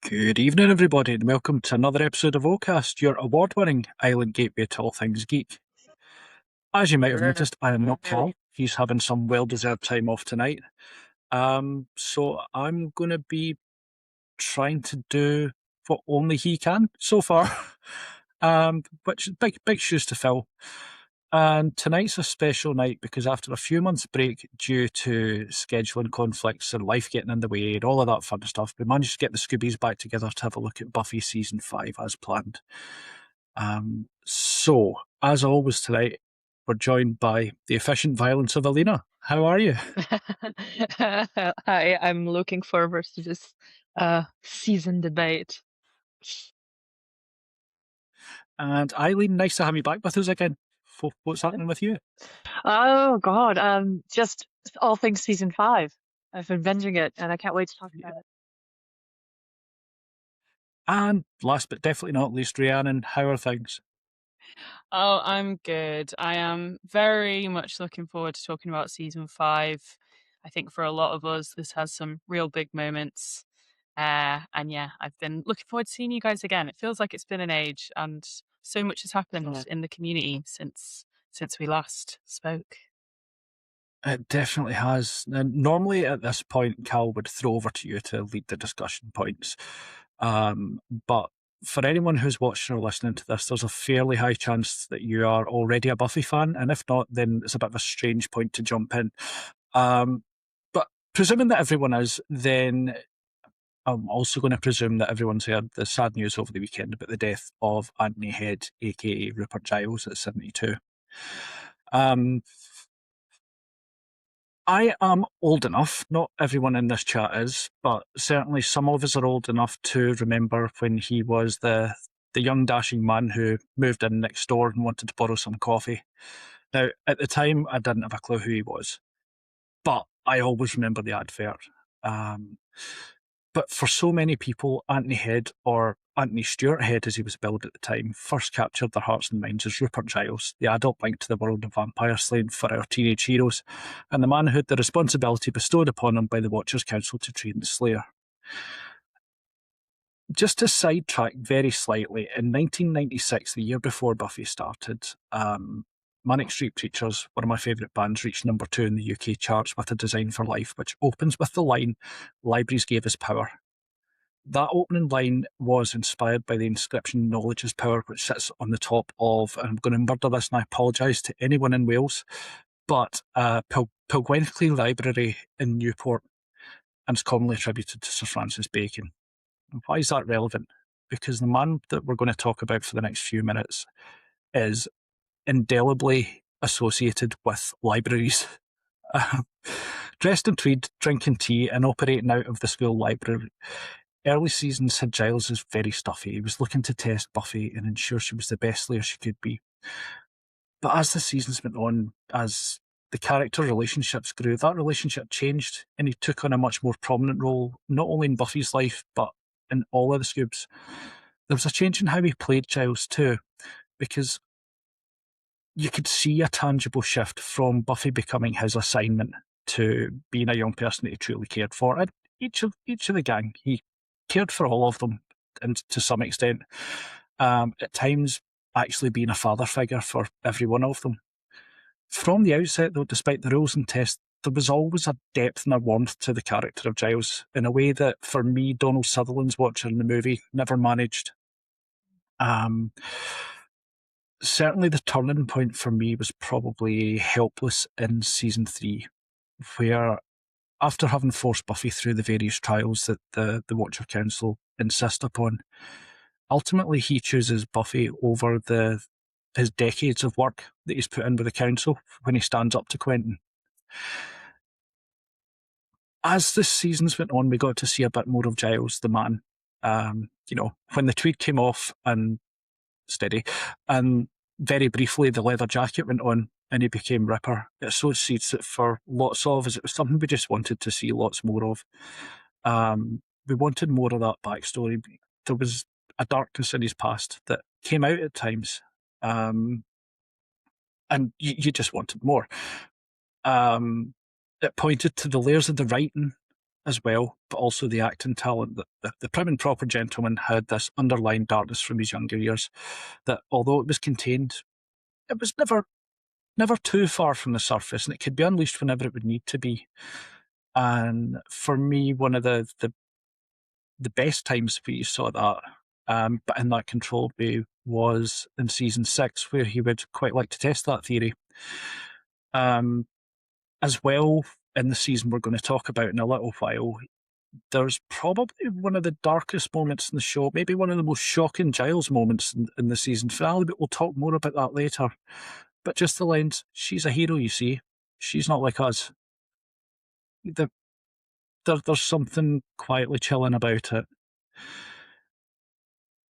Good evening, everybody, and welcome to another episode of OCast, your award-winning island gateway to all things geek. As you might have noticed, I am not Paul. He's having some well-deserved time off tonight. So I'm going to be trying to do what only he can so far, which is big shoes to fill. And tonight's a special night because after a few months' break due to scheduling conflicts and life getting in the way and all of that fun stuff, we managed to get the Scoobies back together to have a look at Buffy Season 5 as planned. So, as always tonight, we're joined by the efficient violence of Alena. How are you? Hi, I'm looking forward to this season debate. And Eileen, nice to have you back with us again. What's happening with you? Oh God, just all things season 5. I've been binging it and I can't wait to talk about it. And last but definitely not least, Rhiannon, how are things? Oh, I'm good. I am very much looking forward to talking about season 5. I think for a lot of us, this has some real big moments. And yeah, I've been looking forward to seeing you guys again. It feels like it's been an age, and so much has happened in the community since we last spoke. It definitely has. And normally at this point, Cal would throw over to you to lead the discussion points. But for anyone who's watching or listening to this, there's a fairly high chance that you are already a Buffy fan. And if not, then it's a bit of a strange point to jump in. But presuming that everyone is, then I'm also going to presume that everyone's heard the sad news over the weekend about the death of Anthony Head, aka Rupert Giles, at 72. Um, I am old enough, not everyone in this chat is, but certainly some of us are old enough to remember when he was the young dashing man who moved in next door and wanted to borrow some coffee. Now, at the time, I didn't have a clue who he was, but I always remember the advert. Um, but for so many people, Anthony Head, or Anthony Stewart Head as he was billed at the time, first captured their hearts and minds as Rupert Giles, the adult link to the world of vampire slaying for our teenage heroes, and the man who had the responsibility bestowed upon him by the Watchers Council to train the Slayer. Just to sidetrack very slightly, in 1996, the year before Buffy started, Manic Street Preachers, one of my favourite bands, reached number 2 in the UK charts with A Design for Life, which opens with the line, "Libraries gave us power." That opening line was inspired by the inscription "Knowledge is power," which sits on the top of, and I'm going to murder this and I apologise to anyone in Wales, but Pilgwynlley Library in Newport, and is commonly attributed to Sir Francis Bacon. And why is that relevant? Because the man that we're going to talk about for the next few minutes is indelibly associated with libraries. Dressed in tweed, drinking tea, and operating out of the school library, early seasons had Giles as very stuffy. He was looking to test Buffy and ensure she was the best Slayer she could be. But as the seasons went on, as the character relationships grew, that relationship changed, and he took on a much more prominent role, not only in Buffy's life, but in all of the Scoobs. There was a change in how he played Giles too, because you could see a tangible shift from Buffy becoming his assignment to being a young person that he truly cared for. And each of the gang, he cared for all of them, and to some extent, at times actually being a father figure for every one of them. From the outset, though, despite the rules and tests, there was always a depth and a warmth to the character of Giles in a way that, for me, Donald Sutherland's Watcher in the movie never managed. Um, Certainly, the turning point for me was probably Helpless in season 3, where after having forced Buffy through the various trials that the Watcher Council insist upon, ultimately he chooses Buffy over his decades of work that he's put in with the council when he stands up to Quentin. As the seasons went on, we got to see a bit more of Giles, the man. When the tweed came off and steady, and very briefly the leather jacket went on and he became Ripper, it sowed seeds that for lots of us, it was something we just wanted to see lots more of. We wanted more of that backstory. There was a darkness in his past that came out at times, and you just wanted more. It pointed to the layers of the writing as well, but also the acting talent. That the prim and proper gentleman had this underlying darkness from his younger years that, although it was contained, it was never too far from the surface, and it could be unleashed whenever it would need to be. And for me, one of the best times where you saw that, but in that controlled way, was in season 6, where he would quite like to test that theory. As well, in the season we're going to talk about in a little while, there's probably one of the darkest moments in the show, maybe one of the most shocking Giles moments in the season finale, but we'll talk more about that later. But just the lines, she's a hero, you see. She's not like us. There's something quietly chilling about it.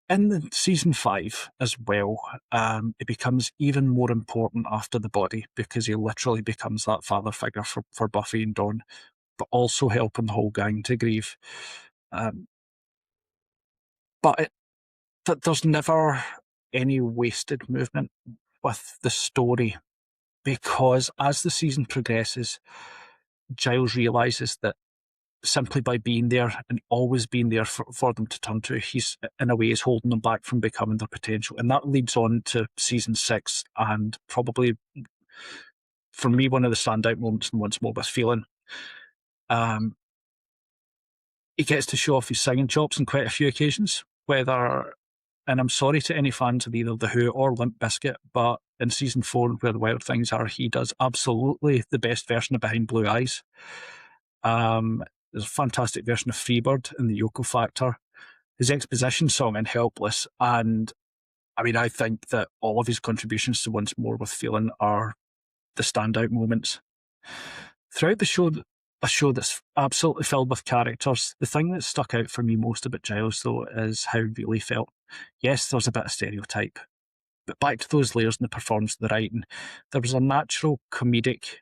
In the season 5 as well, it becomes even more important after the body, because he literally becomes that father figure for Buffy and Dawn, but also helping the whole gang to grieve. But there's never any wasted movement with the story, because as the season progresses, Giles realises that simply by being there and always being there for them to turn to, he's in a way is holding them back from becoming their potential. And that leads on to season 6, and probably for me one of the standout moments in Once More with Feeling. He gets to show off his singing chops on quite a few occasions, whether, and I'm sorry to any fans of either The Who or Limp Bizkit, but in season 4, Where the Wild Things Are, he does absolutely the best version of Behind Blue Eyes. There's a fantastic version of Freebird in the Yoko Factor. His exposition song in Helpless, and I mean, I think that all of his contributions to Once More with Feeling are the standout moments. Throughout the show, a show that's absolutely filled with characters, the thing that stuck out for me most about Giles, though, is how real he felt. Yes, there's a bit of stereotype, but back to those layers in the performance and the writing, there was a natural comedic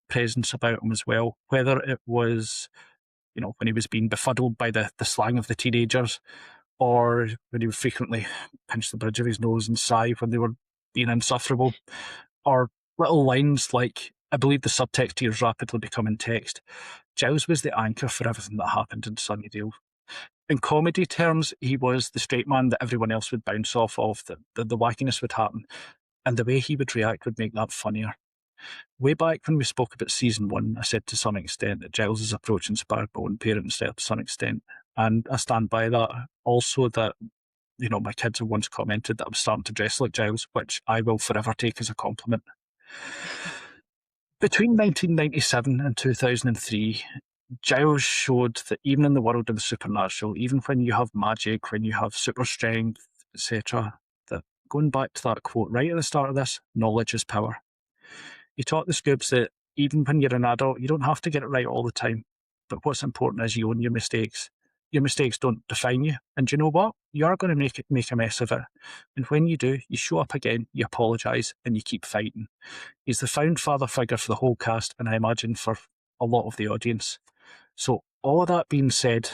presence about him as well, whether it was, when he was being befuddled by the slang of the teenagers, or when he would frequently pinch the bridge of his nose and sigh when they were being insufferable, or little lines like, I believe the subtext here is rapidly becoming text. Giles was the anchor for everything that happened in Sunnydale. In comedy terms, he was the straight man that everyone else would bounce off of, the wackiness would happen, and the way he would react would make that funnier. Way back when we spoke about season 1, I said to some extent that Giles' approach inspired my own parents to some extent, and I stand by that. Also that, my kids have once commented that I'm starting to dress like Giles, which I will forever take as a compliment. Between 1997 and 2003, Giles showed that even in the world of the supernatural, even when you have magic, when you have super strength, etc., that, going back to that quote right at the start of this, knowledge is power. He taught the Scoobs that even when you're an adult, you don't have to get it right all the time. But what's important is you own your mistakes. Your mistakes don't define you. And you know what? You are going to make a mess of it. And when you do, you show up again, you apologise, and you keep fighting. He's the found father figure for the whole cast, and I imagine for a lot of the audience. So, all of that being said,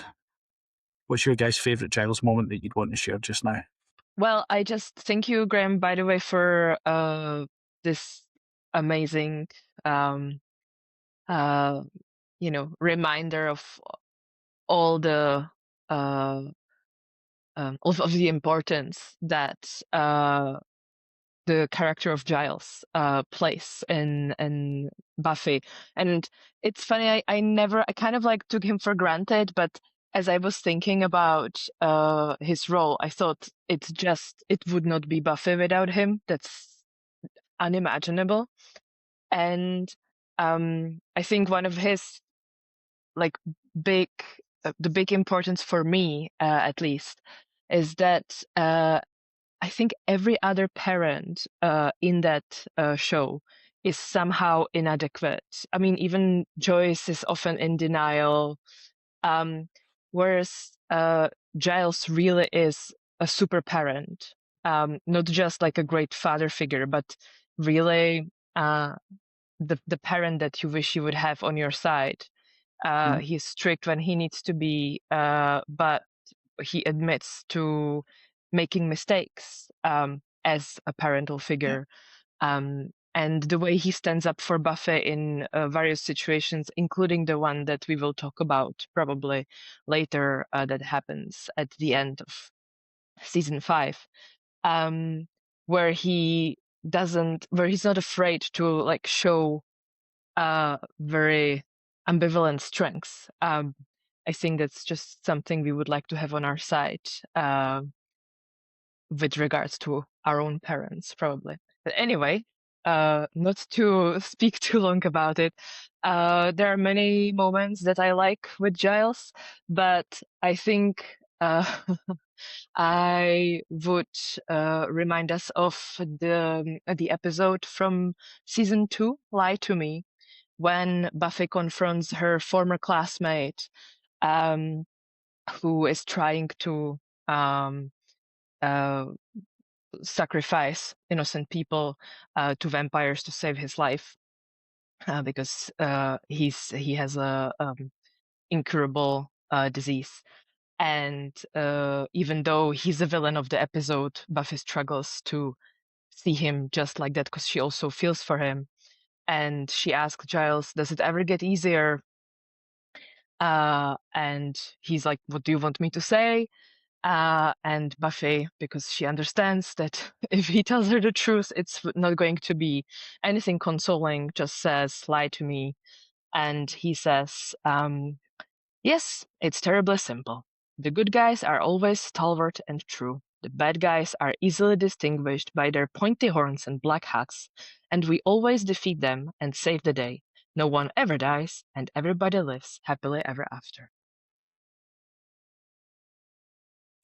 what's your guys' favourite Giles moment that you'd want to share just now? Well, I just thank you, Graeme, by the way, for this amazing, reminder of all the of the importance that the character of Giles plays in Buffy. And it's funny, I kind of like took him for granted, but as I was thinking about his role, I thought it would not be Buffy without him. That's unimaginable. And I think one of his like the big importance for me, at least, is that I think every other parent in that show is somehow inadequate. I mean, even Joyce is often in denial, whereas Giles really is a super parent, not just like a great father figure, but really the parent that you wish you would have on your side. He's strict when he needs to be, but he admits to making mistakes as a parental figure. and the way he stands up for Buffy in various situations, including the one that we will talk about probably later, that happens at the end of season 5, where he's not afraid to like show very ambivalent strengths. I think that's just something we would like to have on our side, with regards to our own parents, probably. But anyway, not to speak too long about it. There are many moments that I like with Giles, but I think I would remind us of the episode from season 2, Lie to Me, when Buffy confronts her former classmate, who is trying to sacrifice innocent people to vampires to save his life, because he has a incurable disease. And even though he's the villain of the episode, Buffy struggles to see him just like that because she also feels for him. And she asks Giles, does it ever get easier? And he's like, what do you want me to say? And Buffy, because she understands that if he tells her the truth, it's not going to be anything consoling, just says, lie to me. And he says, yes, it's terribly simple. The good guys are always stalwart and true. The bad guys are easily distinguished by their pointy horns and black hats, and we always defeat them and save the day. No one ever dies, and everybody lives happily ever after.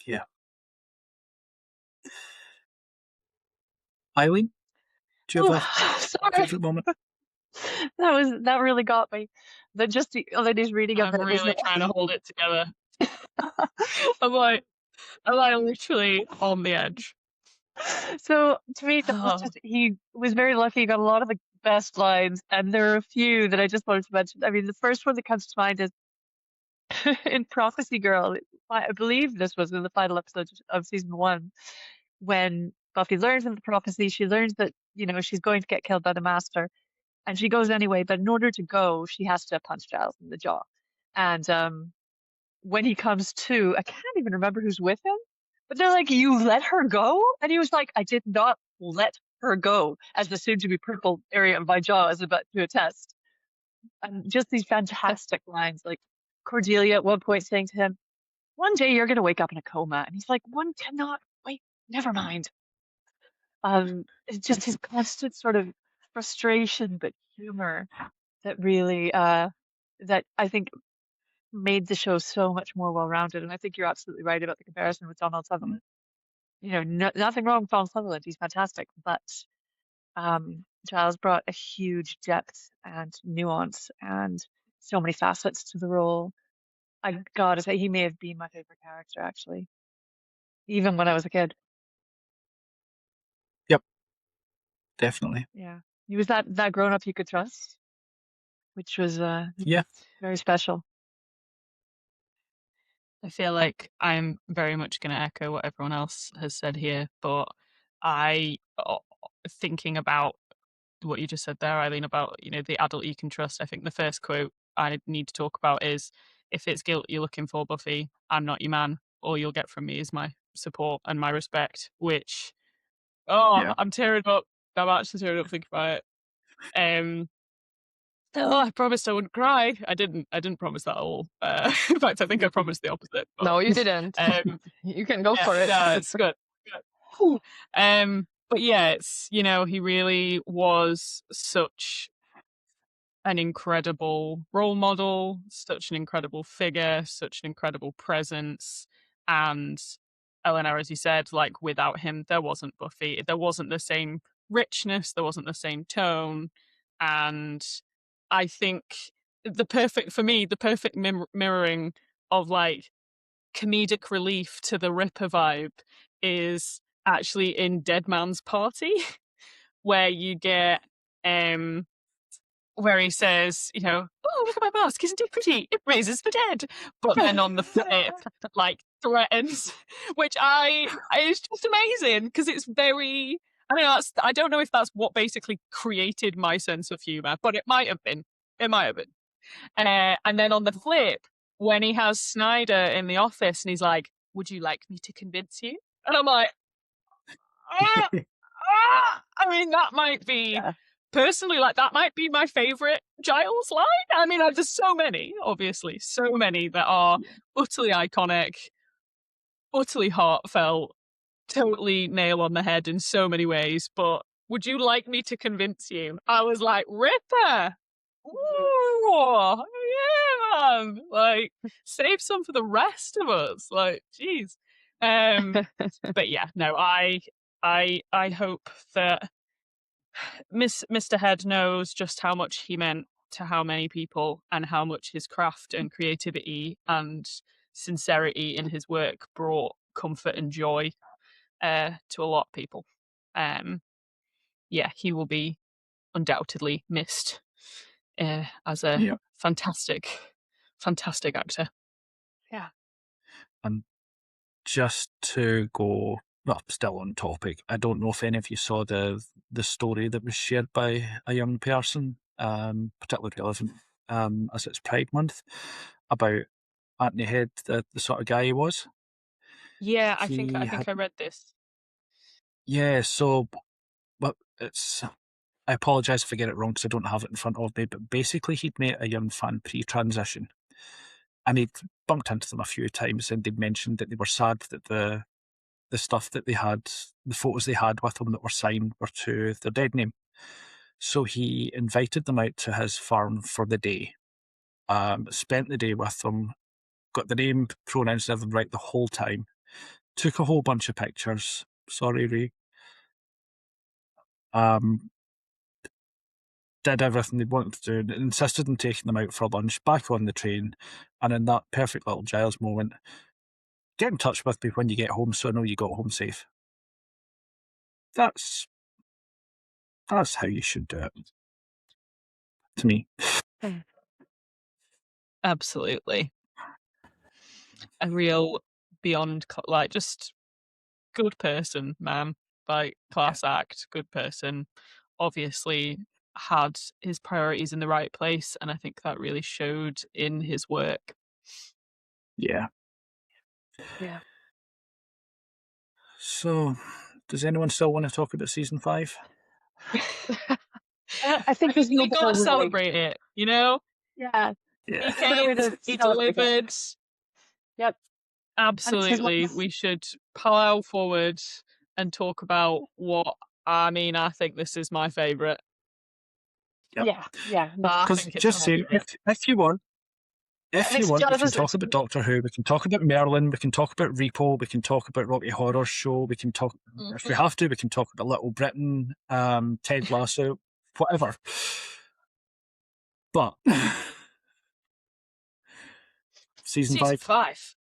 Yeah. Eileen, do you have a Sorry, favourite moment? that really got me. That just the lady's reading of I'm it. really trying to hold it together. I'm like literally on the edge. So to me, that was just, he was very lucky. He got a lot of the best lines, and there are a few that I just wanted to mention. I mean, the first one that comes to mind is in Prophecy Girl. I believe this was in the final episode of season 1, when Buffy learns in the prophecy, she learns that, she's going to get killed by the Master, and she goes anyway, but in order to go, she has to punch Giles in the jaw. And when he comes to, I can't even remember who's with him, but they're like, you let her go? And he was like, I did not let her go, as the soon-to-be purple area of my jaw is about to attest. And just these fantastic lines, like Cordelia at one point saying to him, one day you're going to wake up in a coma. And he's like, one cannot, wait, never mind. It's just his constant sort of frustration, but humor that really, that I think made the show so much more well-rounded. And I think you're absolutely right about the comparison with Donald Sutherland. Nothing wrong with Donald Sutherland. He's fantastic, but Giles brought a huge depth and nuance and so many facets to the role. I gotta say, he may have been my favorite character, actually, even when I was a kid. Yep, definitely. Yeah, he was that grown-up you could trust, which was Yeah. very special. I feel like I'm very much going to echo what everyone else has said here, but thinking about what you just said there, Eileen, about the adult you can trust. I think the first quote I need to talk about is, "If it's guilt you're looking for, Buffy, I'm not your man. All you'll get from me is my support and my respect." Which, Yeah. I'm tearing up. I'm actually tearing up thinking about it. I promised I wouldn't cry. I didn't promise that at all. In fact, I think I promised the opposite. But, No, you didn't. You can go for it. Yeah, it's good. But yeah, it's he really was such an incredible role model, such an incredible figure, such an incredible presence, and Alena, as you said, like without him, there wasn't Buffy. There wasn't the same richness. There wasn't the same tone, and I think the perfect mirroring of like comedic relief to the Ripper vibe is actually in Dead Man's Party, where you get where he says, "Oh, look at my mask, isn't it pretty? It raises the dead." But then on the flip, like threatens, which it's just amazing because it's very, I mean, I don't know if that's what basically created my sense of humor, but it might have been. It might have been. And then on the flip, when he has Snyder in the office and he's like, "Would you like me to convince you?" And I'm like, ah, I mean, that might be personally, like, that might be my favorite Giles line. I mean, there's so many, obviously, so many that are utterly iconic, utterly heartfelt, totally nail on the head in so many ways. But would you like me to convince you? I was like, Ripper. Ooh, yeah, man. Like, save some for the rest of us. Like, jeez. But yeah, no, I hope that Mr. Head knows just how much he meant to how many people and how much his craft and creativity and sincerity in his work brought comfort and joy to a lot of people. Yeah, he will be undoubtedly missed as a fantastic actor. Yeah. And just to go, well, still on topic, I don't know if any of you saw the story that was shared by a young person, particularly relevant as it's Pride Month, about Anthony Head, the sort of guy he was. Yeah, I think I read this. Yeah, so well, it's. I apologise if I get it wrong because I don't have it in front of me, but basically he'd met a young fan pre-transition, and he'd bumped into them a few times, and they'd mentioned that they were sad that the stuff that they had, the photos they had with them that were signed, were to their dead name. So he invited them out to his farm for the day, spent the day with them, got the name, pronouns, and everything right the whole time, took a whole bunch of pictures. Sorry, Ray. Did everything they wanted to do, insisted on taking them out for lunch, back on the train, and in that perfect little Giles moment, get in touch with me when you get home so I know you got home safe. That's how you should do it. To me. Absolutely. A real beyond, like, just good person, man. Like, class act, good person. Obviously had his priorities in the right place, and I think that really showed in his work. Yeah. Yeah. So, does anyone still want to talk about season 5? I think there's no we got to celebrate it, you know? Yeah. He came, he delivered. Yep. Absolutely. We should plow forward and talk about what, I mean, I think this is my favourite. Yep. Yeah. Because just say, if you want, we can talk about Doctor Who, we can talk about Merlin, we can talk about Repo, we can talk about Rocky Horror Show, we can talk, if we have to, we can talk about Little Britain, Ted Lasso, whatever. But season 5.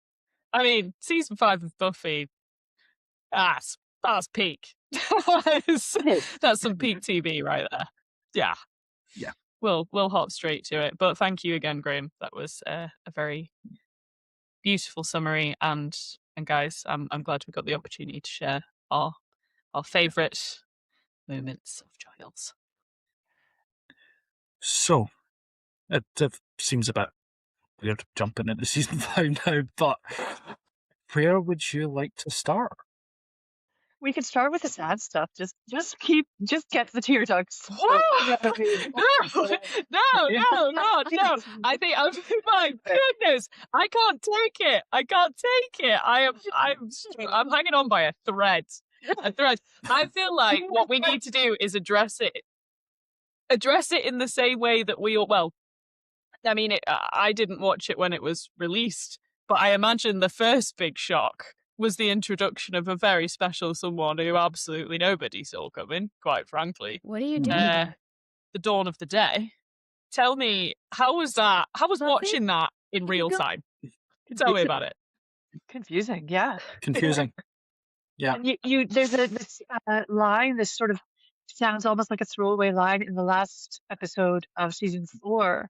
I mean, season 5 of Buffy, that's peak. That's some peak TV right there. Yeah. Yeah. We'll hop straight to it. But thank you again, Graeme. That was a very beautiful summary, and guys, I'm glad we got the opportunity to share our favourite moments of Giles. So, it seems a bit weird jumping into season 5 now, but where would you like to start? We could start with the sad stuff. Just get the tear ducts. No. I think, my goodness, I can't take it. I'm hanging on by a thread. I feel like what we need to do is address it in the same way that we all, well, I mean, I didn't watch it when it was released, but I imagine the first big shock was the introduction of a very special someone who absolutely nobody saw coming, quite frankly. What are you doing? The Dawn of the Day. Tell me, how was that? How was watching that in real time? Tell me about it. Confusing, yeah. Confusing. Yeah. And there's this line, this sort of sounds almost like a throwaway line in the last episode of season 4,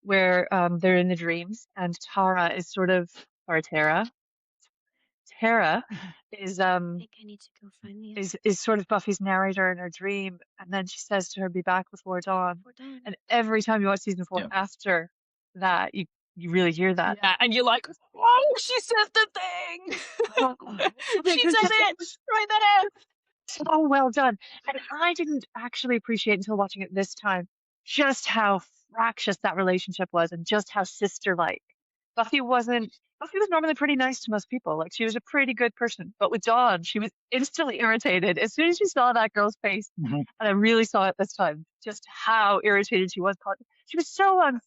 where they're in the dreams, and Tara is sort of, or Tara Tara is I think I need to go find the is sort of Buffy's narrator in her dream, and then she says to her, "Be back before dawn." We're done. And every time you watch season 4 Yeah. after that, you really hear that. Yeah, and you're like, oh, she said the thing. She Because said it right there. so well done. And I didn't actually appreciate until watching it this time just how fractious that relationship was and just how sister-like. Buffy was normally pretty nice to most people. Like, she was a pretty good person. But with Dawn, she was instantly irritated as soon as she saw that girl's face. Mhm. And I really saw it this time, just how irritated she was. She was so unfair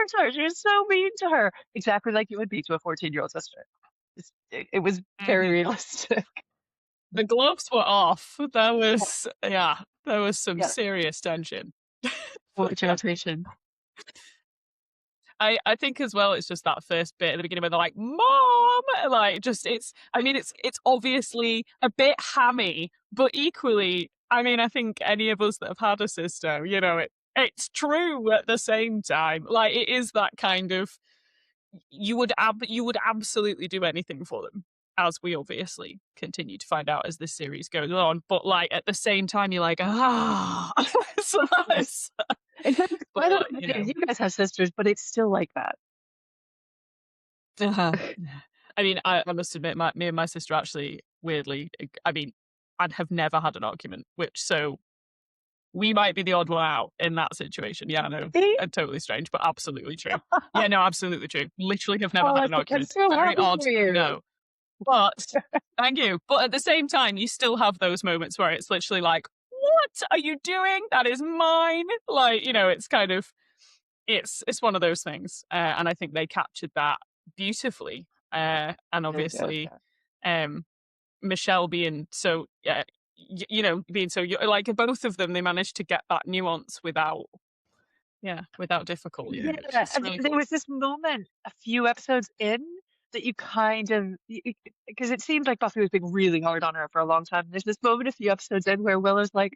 to her. She was so mean to her. Exactly like you would be to a 14-year-old sister. It was very realistic. The gloves were off. There was some Yeah. serious tension. Much irritation. I think as well, it's just that first bit at the beginning where they're like, "Mom!" Like, just it's obviously a bit hammy, but equally, I mean, I think any of us that have had a sister, you know, it's true at the same time. Like, it is that kind of you would absolutely do anything for them, as we obviously continue to find out as this series goes on. But like at the same time, you're like, so nice. In fact, But, I don't know you know. if you guys have sisters, but it's still like that. I mean, I must admit, me and my sister actually, weirdly, I mean, I'd have never had an argument, so we might be the odd one out in that situation. Yeah, I know, See? totally strange, but absolutely true. Yeah, no, absolutely true. Literally have never Oh, had an I'm argument. so Very happy odd, for you. no. But, thank you. But at the same time, you still have those moments where it's literally like, what are you doing? That is mine. Like, you know, it's kind of, it's one of those things. And I think they captured that beautifully. And obviously, Michelle being so, you know, being so, like both of them, they managed to get that nuance without difficulty. Yeah, It's just and really there cool. was this moment a few episodes in that you kind of, because it seemed like Buffy was being really hard on her for a long time. There's this moment a few episodes in where Willow's like,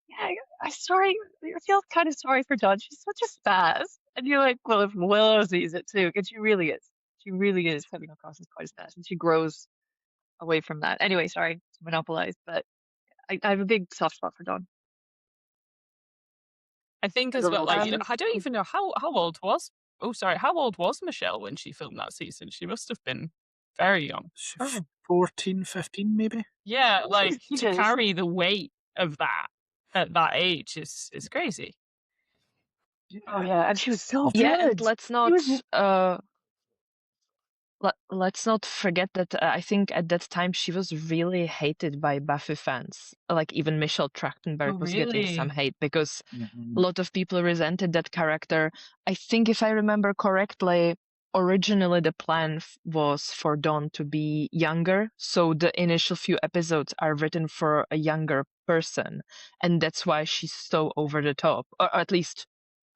"Yeah, I'm sorry, I feel kind of sorry for Dawn. She's such a spaz." And you're like, well, if Willow sees it too, because she really is. She really is coming across as quite a spaz, and she grows away from that. Anyway, sorry to monopolize, but I have a big soft spot for Dawn. I think As as a well, little like, sister. I don't even know how old was. Oh, sorry, how old was Michelle when she filmed that season? She must have been very young. 14, 15 maybe. Yeah, like to Yes. carry the weight of that at that age is crazy. Oh yeah, and she was so Yeah, and good. let's She not was let's not forget that I think at that time she was really hated by Buffy fans. Like even Michelle Trachtenberg Oh, was getting some really? hate because Mhm. a lot of people resented that character. I think if I remember correctly, originally the plan was for Dawn to be younger, so the initial few episodes are written for a younger person, and that's why she's so over the top. Or at least,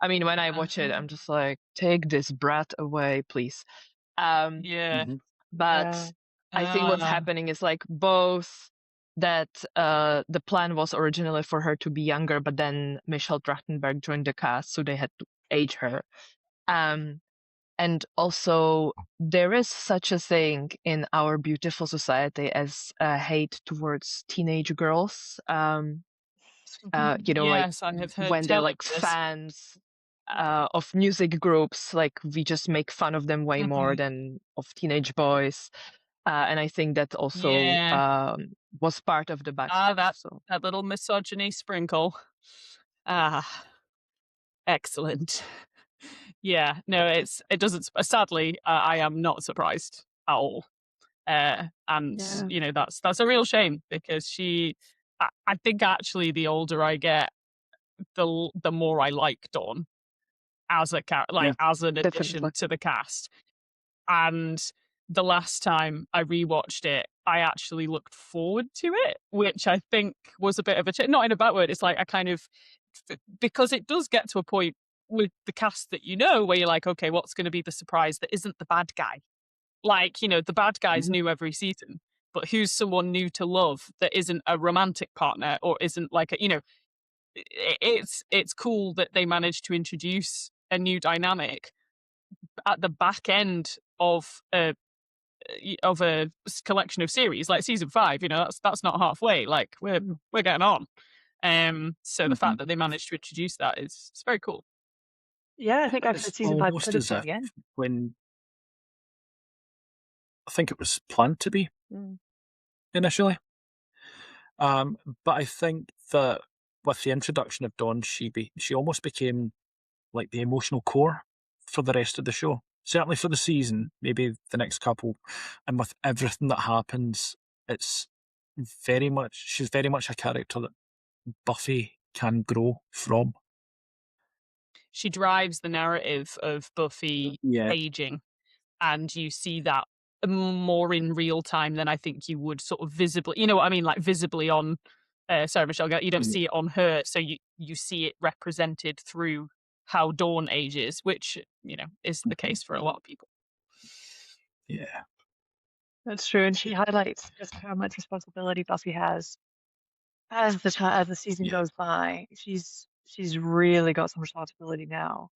I mean, when I watch it, I'm just like, take this brat away, please. Yeah. Mhm. But Yeah. I think what's Ah. happening is like both that the plan was originally for her to be younger, but then Michelle Trachtenberg joined the cast, so they had to age her. And also there is such a thing in our beautiful society as hate towards teenage girls. You know, like Yes, I have heard when they're tell like of this. fans of music groups, like we just make fun of them way more Mhm. than of teenage boys. And I think that also Yeah. was part of the backlash. So That little misogyny sprinkle. Ah, excellent. Yeah, no, it doesn't. Sadly, I am not surprised at all. And Yeah. you know that's a real shame because I think actually the older I get, the more I like Dawn as a Yeah. as an addition definitely. to the cast. And the last time I rewatched it, I actually looked forward to it, which I think was a bit of a not in a bad word. It's like I kind of because it does get to a point with the cast that you know where you're like, okay, what's going to be the surprise that isn't the bad guy? Like, you know, the bad guy's Mhm. new every season, but who's someone new to love that isn't a romantic partner or isn't like a, you know, it's cool that they managed to introduce a new dynamic at the back end of of a collection of series like season 5. That's not halfway. Like we're getting on. So the fact that they managed to introduce that is it's very cool. Yeah, I think after It's season 5 almost could have as been if the end. when I think it was planned to be initially. But I think that with the introduction of Dawn, she almost became like the emotional core for the rest of the show. Certainly for the season, maybe the next couple, and with everything that happens, it's she's very much a character that Buffy can grow from. She drives the narrative of Buffy aging, and you see that more in real time than I think you would sort of visibly, you know what I mean, like visibly on Sarah Michelle Gellar. You don't see it on her, so you see it represented through how Dawn ages, which is the case for a lot of people. Yeah, that's true, and she highlights just how much responsibility Buffy has as the season goes by. She's really got some responsibility now,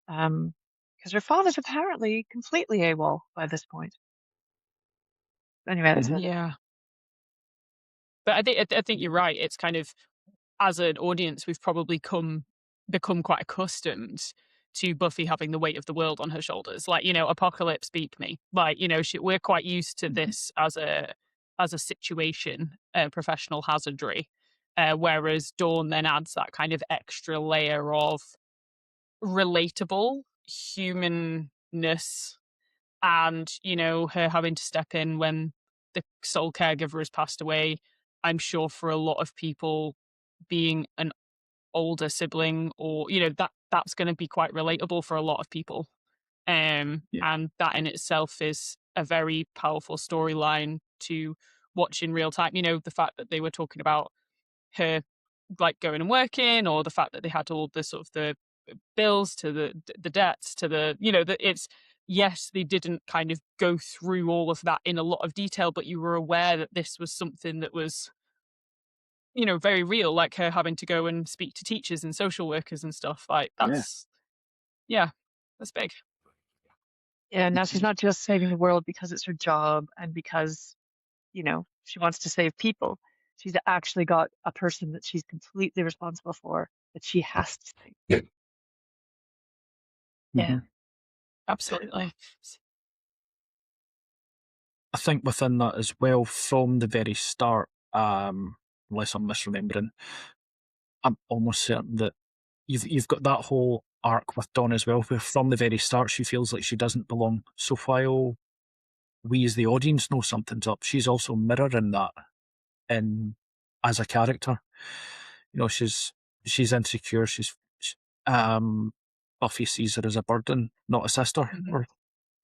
because her father's apparently completely AWOL by this point. Anyway, that's yeah. But I think you're right. It's kind of, as an audience, we've probably become quite accustomed to Buffy having the weight of the world on her shoulders. Like, apocalypse beat me. Like, we're quite used to this as a situation, professional hazardry. Whereas Dawn then adds that kind of extra layer of relatable humanness, and her having to step in when the sole caregiver has passed away. I'm sure for a lot of people, being an older sibling, or that's going to be quite relatable for a lot of people, and that in itself is a very powerful storyline to watch in real time. The fact that they were talking about her like going and working, or the fact that they had all the sort of the bills to the debts to the that it's, yes, they didn't kind of go through all of that in a lot of detail, but you were aware that this was something that was very real, like her having to go and speak to teachers and social workers and stuff. Like that's that's big. Yeah, now she's not just saving the world because it's her job and because she wants to save people. She's actually got a person that she's completely responsible for, that she has to save. Yeah, absolutely. I think within that as well, from the very start, unless I'm misremembering, I'm almost certain that you've got that whole arc with Dawn as well, where from the very start she feels like she doesn't belong. So while we as the audience know something's up, she's also mirroring that as a character. She's insecure. Buffy sees her as a burden, not a sister, or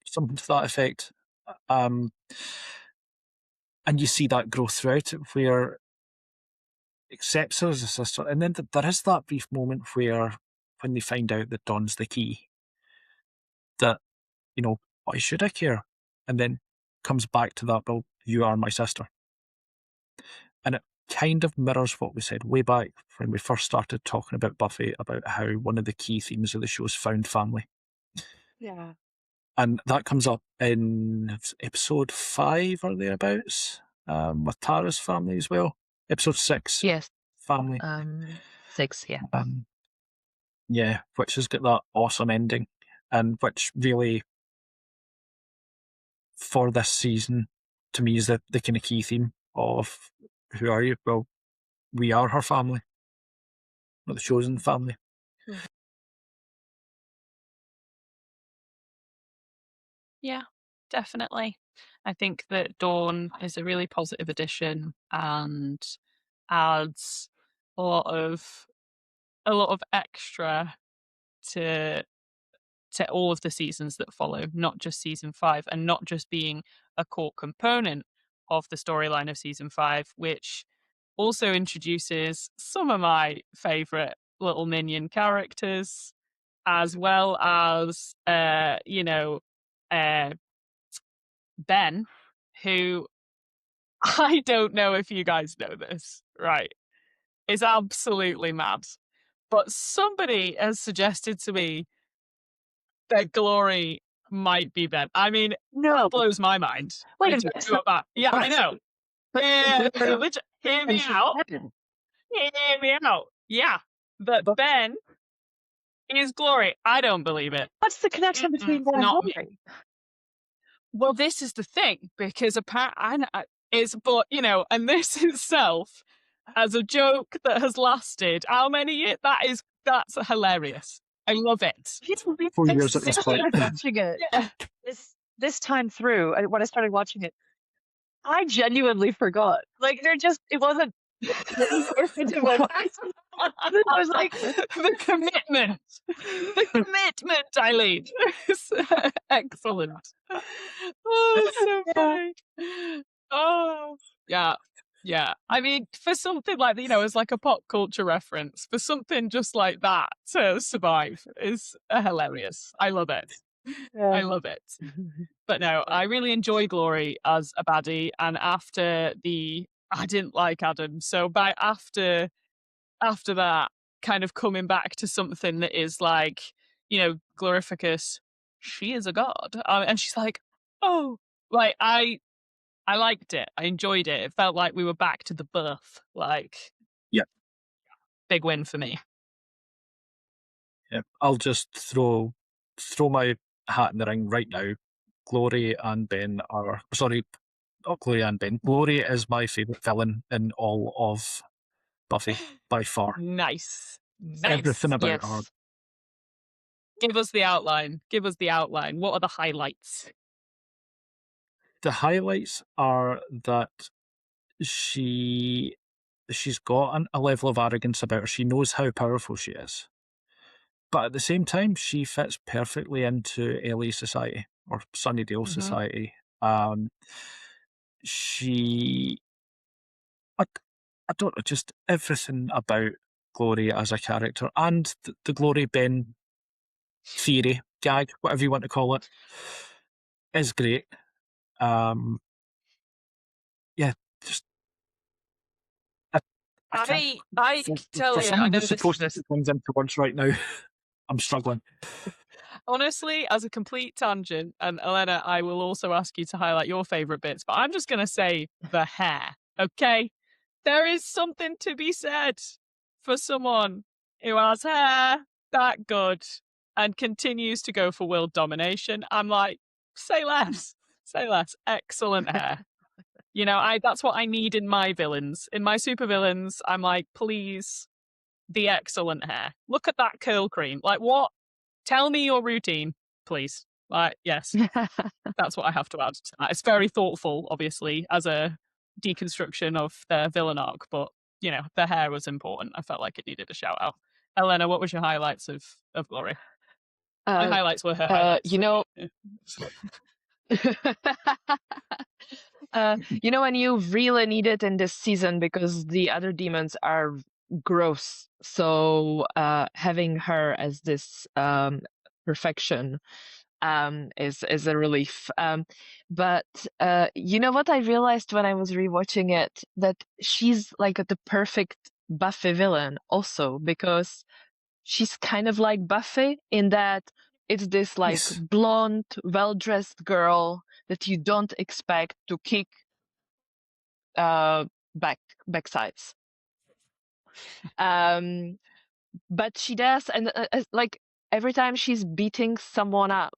something to that effect. And you see that grow throughout it, where accepts her as a sister, and then there is that brief moment where, when they find out that Dawn's the key, that why should I care? And then comes back to that, well, you are my sister, and it kind of mirrors what we said way back when we first started talking about Buffy, about how one of the key themes of the show is found family. Yeah. And that comes up in episode 5 or thereabouts, with Tara's family as well. Episode 6. Yes. Family. 6, yeah. Yeah, which has got that awesome ending, and which really, for this season, to me, is the kind of key theme of who are you? Well, we are her family, not the chosen family. Yeah, definitely. I think that Dawn is a really positive addition and adds a lot of extra to all of the seasons that follow, not just season 5, and not just being a core component of the storyline of season 5, which also introduces some of my favorite little minion characters, as well as Ben, who, I don't know if you guys know this, right, is absolutely mad. But somebody has suggested to me that Glory might be Ben. I mean, No. that blows my mind. Wait a It's minute. about that. Yeah, I know. Yeah, hear me out. Hear me out. Yeah, but Ben is Glory. I don't believe it. What's the connection between Ben and Not me. Glory? Well, this is the thing, because apparently, but you know, and this itself, as a joke that has lasted how many years? That's hilarious. I love it. 4 years at this point. Watching it Yeah. this time through, when I started watching it, I genuinely forgot. Like, it wasn't. I was like, the commitment, Eileen. Excellent. Oh, it's so funny. Oh, yeah. I mean, for something like, you know, as like a pop culture reference, for something just like that to survive is hilarious. I love it. I love it. But no, I really enjoy Glory as a baddie, and I didn't like Adam, so after that, kind of coming back to something that is like, you know, glorificus, she is a god, and she's like, oh, like I liked it, I enjoyed it. It felt like we were back to the birth. Like, yeah, big win for me. Yeah, I'll just throw my hat in the ring right now. Glory and Ben are sorry, not Glory and Ben. Glory is my favourite villain in all of Buffy by far. Nice. Everything about her. Give us the outline. What are the highlights? The highlights are that she's got a level of arrogance about her. She knows how powerful she is. But at the same time, she fits perfectly into LA society or Sunnydale society. I don't know, just everything about Glory as a character and the Glory Ben theory, gag, whatever you want to call it, is great. Yeah, just I tell you, I know this supposed to put things into words right now. I'm struggling. Honestly, as a complete tangent, and Alena, I will also ask you to highlight your favourite bits, but I'm just going to say the hair, okay? There is something to be said for someone who has hair that good and continues to go for world domination. I'm like, say less. Excellent hair. You know, that's what I need in my villains. In my supervillains, I'm like, please, the excellent hair. Look at that curl cream. Like, what? Tell me your routine, please. Like, yes, that's what I have to add to that. It's very thoughtful, obviously, as a deconstruction of their villain arc, but, you know, the hair was important. I felt like it needed a shout out. Alena, what was your highlights of Glory? My highlights were her highlights. You know, you know, when you really need it in this season because the other demons are gross. So having her as this perfection is a relief. But you know what I realized when I was rewatching it? That she's like the perfect Buffy villain also, because she's kind of like Buffy in that it's this like blonde, well-dressed girl that you don't expect to kick backsides. But she does, and like every time she's beating someone up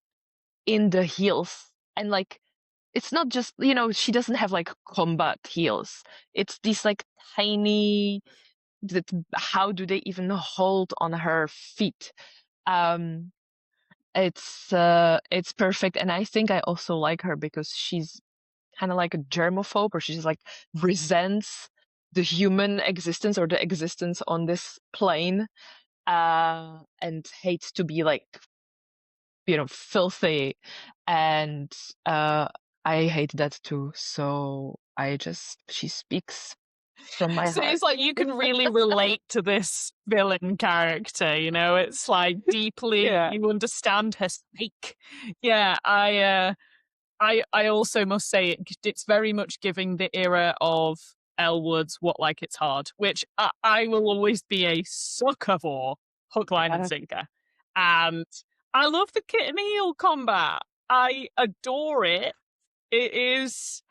in the heels, and like it's not just, you know, she doesn't have like combat heels. It's these like tiny, that how do they even hold on her feet? It's perfect, and I think I also like her because she's kind of like a germaphobe, or she's like resents the human existence or the existence on this plane, and hates to be like, you know, filthy, and I hate that too. So she speaks from my So heart. it's like you can really relate to this villain character, you know, it's like deeply you understand her speak. Yeah, I also must say it's very much giving the era of Elwood's What Like It's Hard, which I will always be a sucker for, hook, line, and sinker. And I love the kit and heel combat. I adore it. It's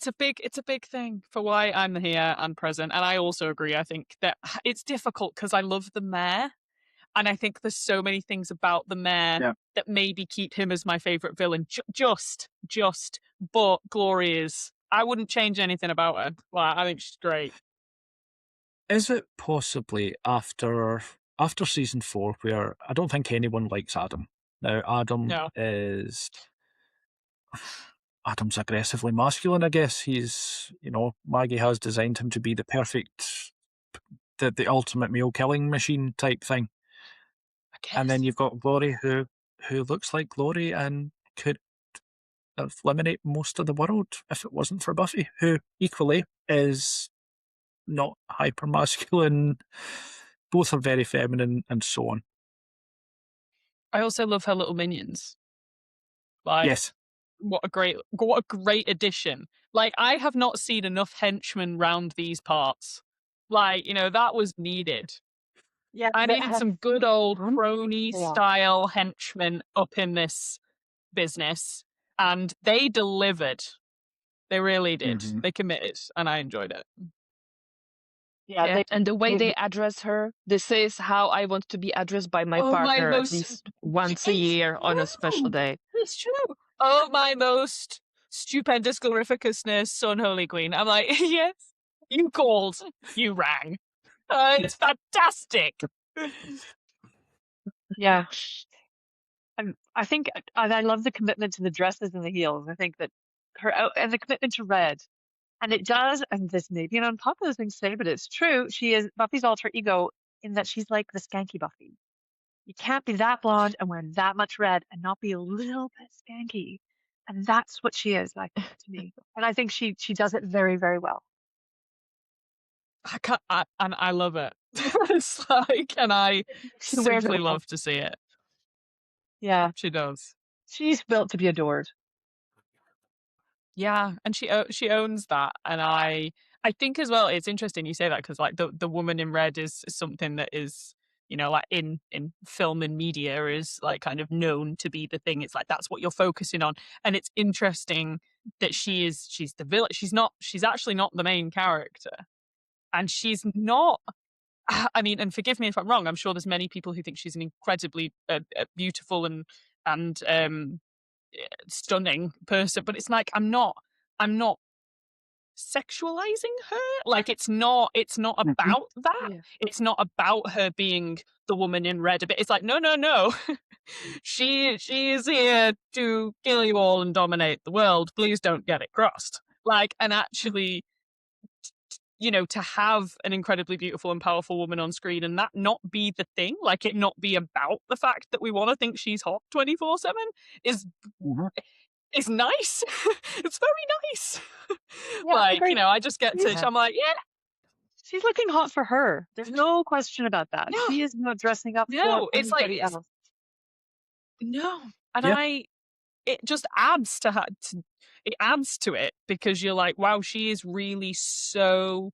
a big thing for why I'm here and present. And I also agree. I think that it's difficult because I love the mayor. And I think there's so many things about the mayor that maybe keep him as my favourite villain. But Glory is. I wouldn't change anything about her. Well, I think she's great. Is it possibly after season 4 where I don't think anyone likes Adam? Now, Adam's aggressively masculine, I guess. He's, Maggie has designed him to be the perfect, the ultimate male killing machine type thing. And then you've got Glory, who looks like Glory and could eliminate most of the world if it wasn't for Buffy, who equally is not hyper masculine. Both are very feminine and so on. I also love her little minions. Yes. What a great addition. Like, I have not seen enough henchmen round these parts. Like, that was needed. Yeah, I needed some good old crony style henchmen up in this business, and they delivered. They really did. Mm-hmm. They committed, and I enjoyed it. Yeah, and the way they address her, this is how I want to be addressed by my partner at least once a year on a special day. It's true. Oh, my most stupendous glorificousness, unholy queen. I'm like, yes, you called, you rang. It's fantastic. Yeah. I think, and I love the commitment to the dresses and the heels. I think that and the commitment to red. And it does, and this may be an unpopular thing to say, but it's true. She is Buffy's alter ego in that she's like the skanky Buffy. You can't be that blonde and wear that much red and not be a little bit skanky. And that's what she is, like, to me. And I think she does it very, very well. I love it. It's like, and I simply love to see it. Yeah. She does. She's built to be adored. Yeah, and she owns that, and I think as well it's interesting you say that because like the woman in red is something that is like in film and media is like kind of known to be the thing. It's like that's what you're focusing on, and it's interesting that she's the villain. She's actually not the main character, and she's not. I mean, and forgive me if I'm wrong. I'm sure there's many people who think she's an incredibly beautiful and stunning person, but it's like I'm not sexualizing her. Like it's not about that. Yeah. It's not about her being the woman in red a bit. It's like no. she is here to kill you all and dominate the world. Please don't get it crossed. Like, and actually to have an incredibly beautiful and powerful woman on screen and that not be the thing, like it not be about the fact that we want to think she's hot 24/7 is nice. It's very nice. Yeah, like, I just get to, I'm like, yeah. She's looking hot for her. There's no question about that. No. She is not dressing up for anybody else. No. And it just adds to her. It adds to it because you're like, wow, she is really so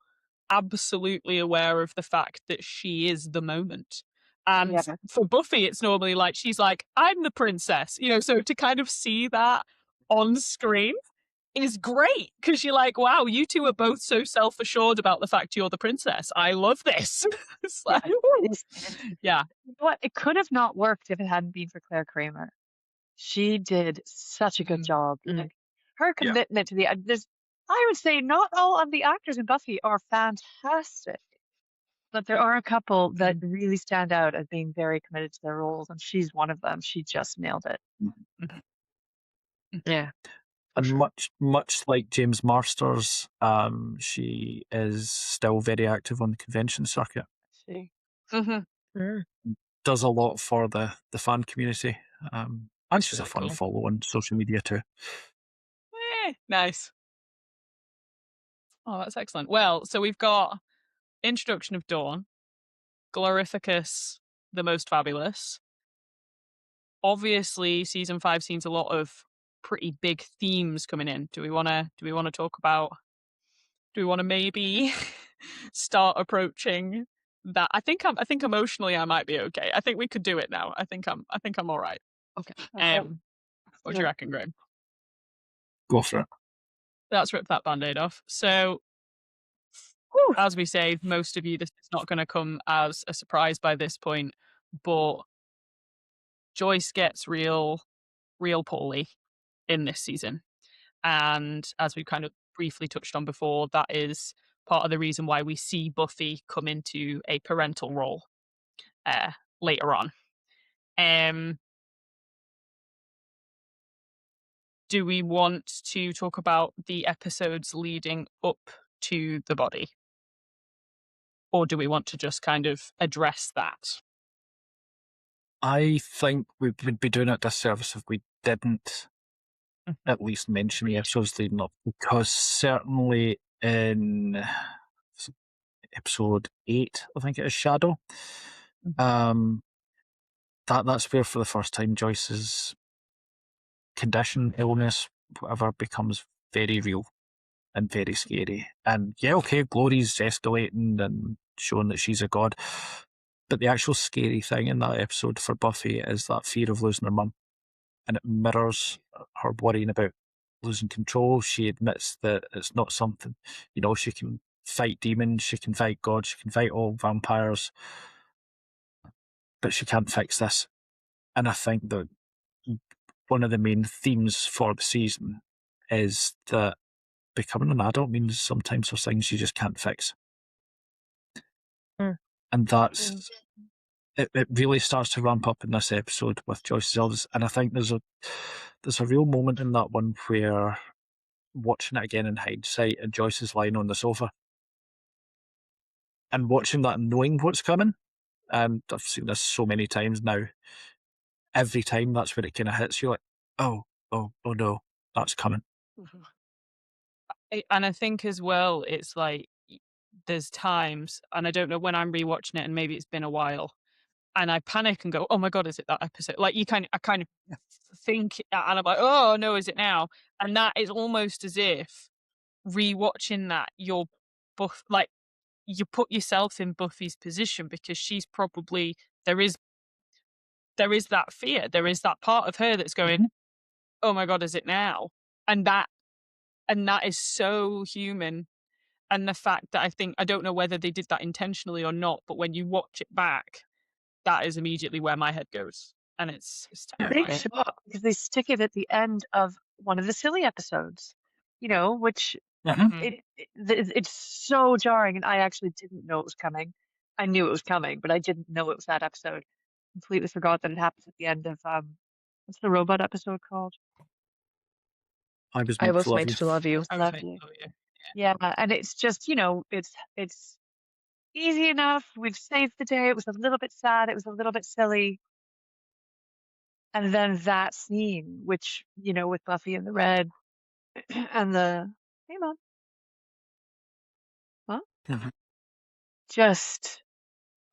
absolutely aware of the fact that she is the moment. And for Buffy, it's normally like, she's like, I'm the princess, so to kind of see that on screen is great because you're like, wow, you two are both so self-assured about the fact you're the princess. I love this. It's like, yeah. What? It could have not worked if it hadn't been for Claire Kramer. She did such a good job. Like, her commitment to I would say not all of the actors in Buffy are fantastic, but there are a couple that really stand out as being very committed to their roles, and she's one of them. She just nailed it. Yeah. And much like James Marsters, she is still very active on the convention circuit. She does a lot for the fan community. And she's a fun follow on social media too. Nice. Oh, that's excellent. Well, so we've got introduction of Dawn, Glorificus, the most fabulous. Obviously, season 5 sees a lot of pretty big themes coming in. Do we want to talk about? Do we want to maybe start approaching that? I think emotionally I might be okay. I think we could do it now. I think I'm all right. Okay. What do you reckon, Graeme? Go for it. Let's rip that band-aid off. So, as we say, most of you, this is not going to come as a surprise by this point, but Joyce gets real poorly in this season. And as we kind of briefly touched on before, that is part of the reason why we see Buffy come into a parental role later on. Do we want to talk about the episodes leading up to the body? Or do we want to just kind of address that? I think we would be doing a disservice if we didn't at least mention the episodes leading up, because certainly in episode 8, I think it is, Shadow, that's where for the first time Joyce's condition, illness, whatever, becomes very real and very scary. And yeah, okay, Glory's escalating and showing that she's a god, but the actual scary thing in that episode for Buffy is that fear of losing her mum, and it mirrors her worrying about losing control. She admits that it's not something, she can fight demons, she can fight gods, she can fight all vampires, but she can't fix this. And I think that one of the main themes for the season is that becoming an adult means sometimes there's things you just can't fix. And that's it really starts to ramp up in this episode with Joyce's illness. And I think there's a real moment in that one where, watching it again in hindsight, and Joyce is lying on the sofa and watching that and knowing what's coming. And I've seen this so many times now. Every time that's where it kind of hits you, like, oh no, that's coming. And I think as well, it's like there's times, and I don't know when I'm rewatching it, and maybe it's been a while, and I panic and go, "Oh my god, is it that episode?" Like I kind of think, and I'm like, "Oh no, is it now?" And that is almost as if rewatching that you put yourself in Buffy's position, because she's probably there is that fear, there is that part of her that's going, "Oh my god, is it now?" And that is so human. And the fact that I don't know whether they did that intentionally or not, but when you watch it back, that is immediately where my head goes. And it's terrifying. Big shock, because they stick it at the end of one of the silly episodes, which it's so jarring. And I actually didn't know it was coming. I knew it was coming, but I didn't know it was that episode. Completely forgot that it happens at the end of what's the robot episode called? I was I made was to love made you. to love you. I love you. Yeah, and it's just, it's easy enough. We've saved the day. It was a little bit sad. It was a little bit silly. And then that scene, which, with Buffy and the red and the, hey, Mom. Huh? Just,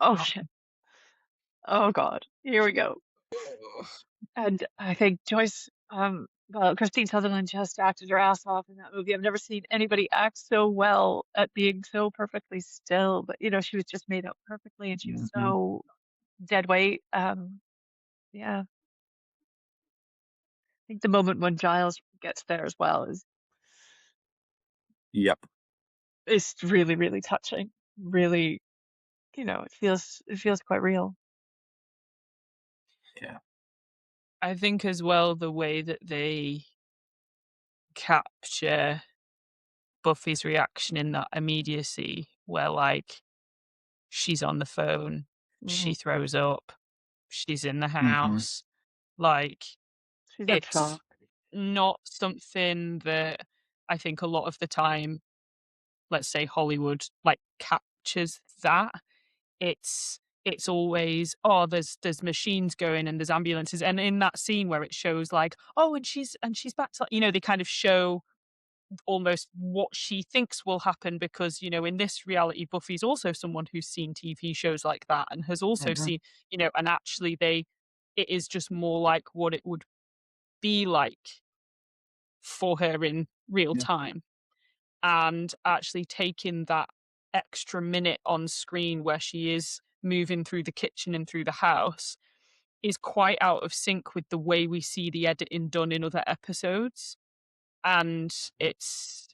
oh, shit. Oh, God. Here we go. And I think Joyce, Christine Sutherland just acted her ass off in that movie. I've never seen anybody act so well at being so perfectly still, but she was just made up perfectly, and she was so dead weight. Yeah. I think the moment when Giles gets there as well is really, really touching. Really, it feels quite real. Yeah. I think as well the way that they capture Buffy's reaction in that immediacy, where like she's on the phone, she throws up, she's in the house, like She's in it's shock. not something that I think a lot of the time, let's say Hollywood, like captures that. It's always, oh, there's machines going and there's ambulances, and in that scene where it shows like, oh, and she's back to, they kind of show almost what she thinks will happen, because in this reality Buffy's also someone who's seen TV shows like that and has also seen, and actually it is just more like what it would be like for her in real time. And actually taking that extra minute on screen where she is moving through the kitchen and through the house is quite out of sync with the way we see the editing done in other episodes. And it's